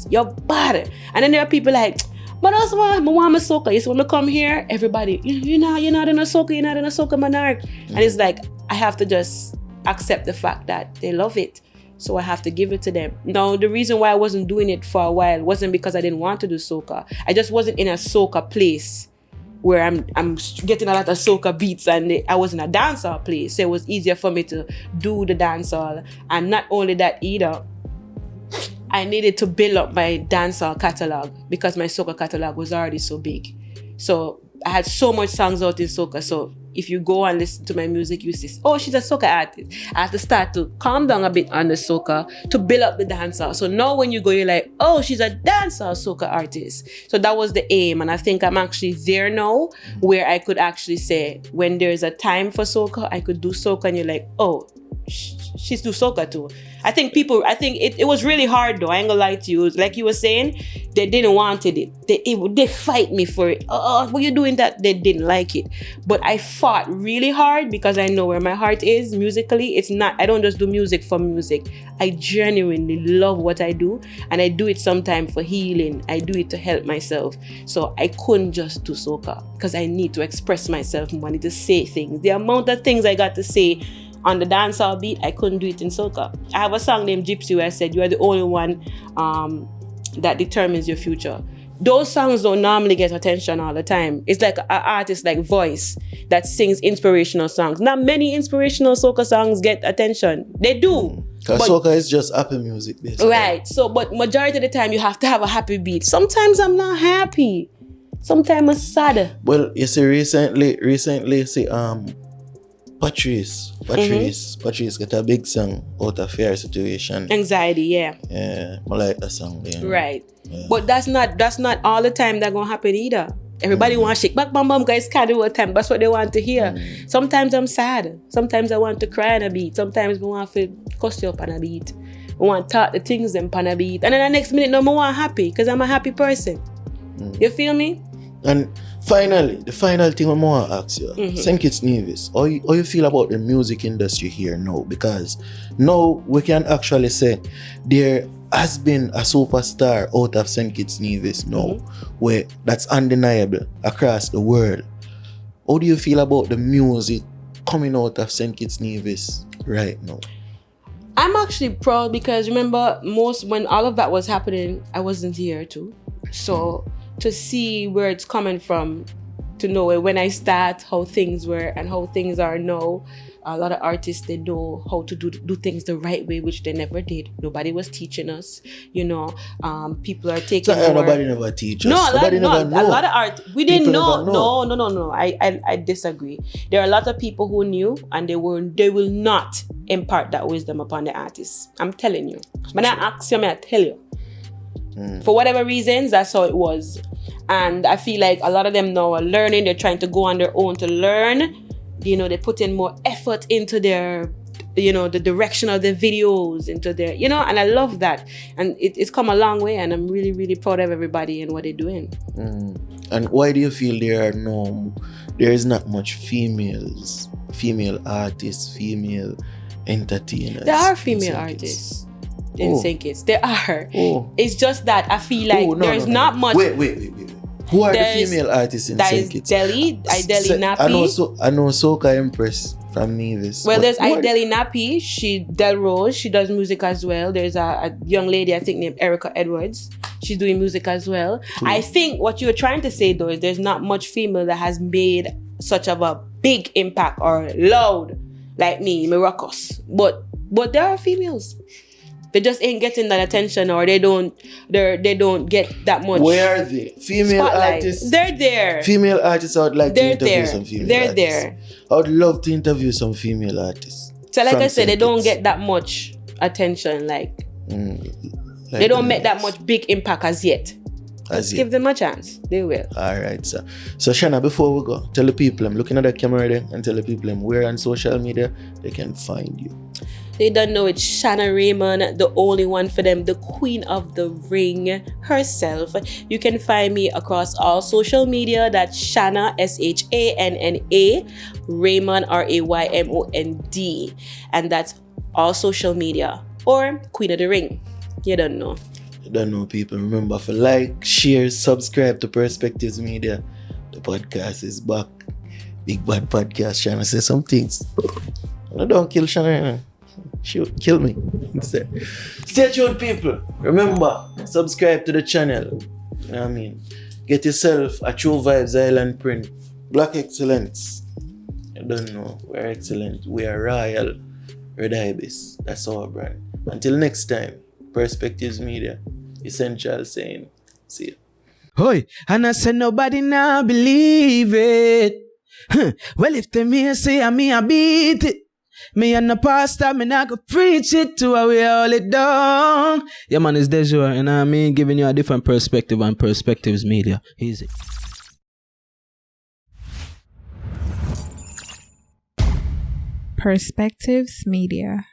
You're bad. And then there are people like, but also, I want my soca. You see, when I come here, everybody, you're not in a soca monarch. And it's like, I have to just accept the fact that they love it. So I have to give it to them. Now, the reason why I wasn't doing it for a while wasn't because I didn't want to do soca. I just wasn't in a soca place where I'm getting a lot of soca beats, and I was in a dancehall place. So it was easier for me to do the dancehall. And not only that either, I needed to build up my dancehall catalog because my soca catalog was already so big. So I had so much songs out in soca. So if you go and listen to my music, you see, oh, she's a soca artist. I had to start to calm down a bit on the soca to build up the dancehall. So now when you go, you're like, oh, she's a dancehall soca artist. So that was the aim. And I think I'm actually there now where I could actually say, when there's a time for soca, I could do soca, and you're like, oh, she's do soca too. I think it was really hard though. I ain't gonna lie to you. Like you were saying, they didn't want it. They fight me for it. Oh, what you doing that? They didn't like it. But I fought really hard because I know where my heart is musically. I don't just do music for music. I genuinely love what I do, and I do it sometimes for healing. I do it to help myself. So I couldn't just do soca because I need to express myself more. I need to say things. The amount of things I got to say on the dancehall beat, I couldn't do it in soca. I have a song named Gypsy where I said, you are the only one that determines your future. Those songs don't normally get attention all the time. It's like an artist like Voice that sings inspirational songs. Not many inspirational soca songs get attention. They do. Because soca is just happy music, basically. Right. So, but majority of the time, you have to have a happy beat. Sometimes I'm not happy. Sometimes I'm sad. Well, you see, recently, see, Patrice get a big song out of Fair Situation. Anxiety, yeah. Yeah, I like that song there. Right. Yeah. But that's not all the time that gonna happen either. Everybody want to shake back, bam, bam, guys can't do all the time. That's what they want to hear. Sometimes I'm sad. Sometimes I want to cry on a beat. Sometimes I want to cuss you up on a beat. I want to talk the things them on a beat. And then the next minute, no, I want happy because I'm a happy person. You feel me? And finally, the final thing I want to ask you, St. Kitts Nevis, how you feel about the music industry here now? Because now we can actually say there has been a superstar out of St. Kitts Nevis now, where that's undeniable across the world. How do you feel about the music coming out of St. Kitts Nevis right now? I'm actually proud because remember, when all of that was happening, I wasn't here too. So to see where it's coming from, to know when I start, how things were and how things are now. A lot of artists, they know how to do things the right way, which they never did. Nobody was teaching us, people are taking So nobody never teach us. No, a lot of art. We didn't People know. never know. No. I disagree. There are a lot of people who knew, and they will not impart that wisdom upon the artists. I'm telling you. When I ask you, I tell you. For whatever reasons, that's how it was. And I feel like a lot of them now are learning. They're trying to go on their own to learn. They put in more effort into their, the direction of their videos, into their, and I love that. And it's come a long way, and I'm really, really proud of everybody and what they're doing. And why do you feel there is not much female artists, female entertainers? There are female artists in St. Kitts. There are. It's just that I feel like there's not much. Wait. Who are the female artists in St. Kitts? Ideli Nappy. I know Soca Empress from Nevis. Well, there's Ideli Nappy. Delrose. She does music as well. There's a young lady, I think, named Erica Edwards. She's doing music as well. I think what you're trying to say, though, is there's not much female that has made such of a big impact or loud like me, Miracos. But there are females. They just ain't getting that attention, or they don't get that much. Where are they? Female spotlight. Artists. They're there. Female artists, I would like to interview some female artists. They're there. I would love to interview some female artists. So like I said, they don't get that much attention. They don't make that much big impact as yet. Give them a chance. They will. All right, sir. So Shanna, before we go, tell the people, I'm looking at the camera there, and tell the people where on social media they can find you. They don't know it's Shanna Raymond, the only one for them, the queen of the ring herself. You can find me across all social media. That's Shanna, SHANNA, Raymond, RAYMOND. And that's all social media. Or Queen of the Ring. You don't know. You don't know, people. Remember to like, share, subscribe to Perspectives Media. The podcast is back. Big Bad Podcast. Shanna say some things. No, don't kill Shanna. Shoot, kill me instead. Stay tuned, people. Remember, subscribe to the channel. You know what I mean? Get yourself a True Vibes Island print. Black excellence. You don't know. We're excellent. We are royal. Red Ibis. That's our brand. Until next time, Perspectives Media. Essential saying. See you. Hoy, and I said nobody now believe it. Well, if they me say I beat it. Me and the pastor, me not go preach it to how we all it down. Yeah, man, it's Dejure, and I mean, giving you a different perspective on Perspectives Media. Easy. Perspectives Media.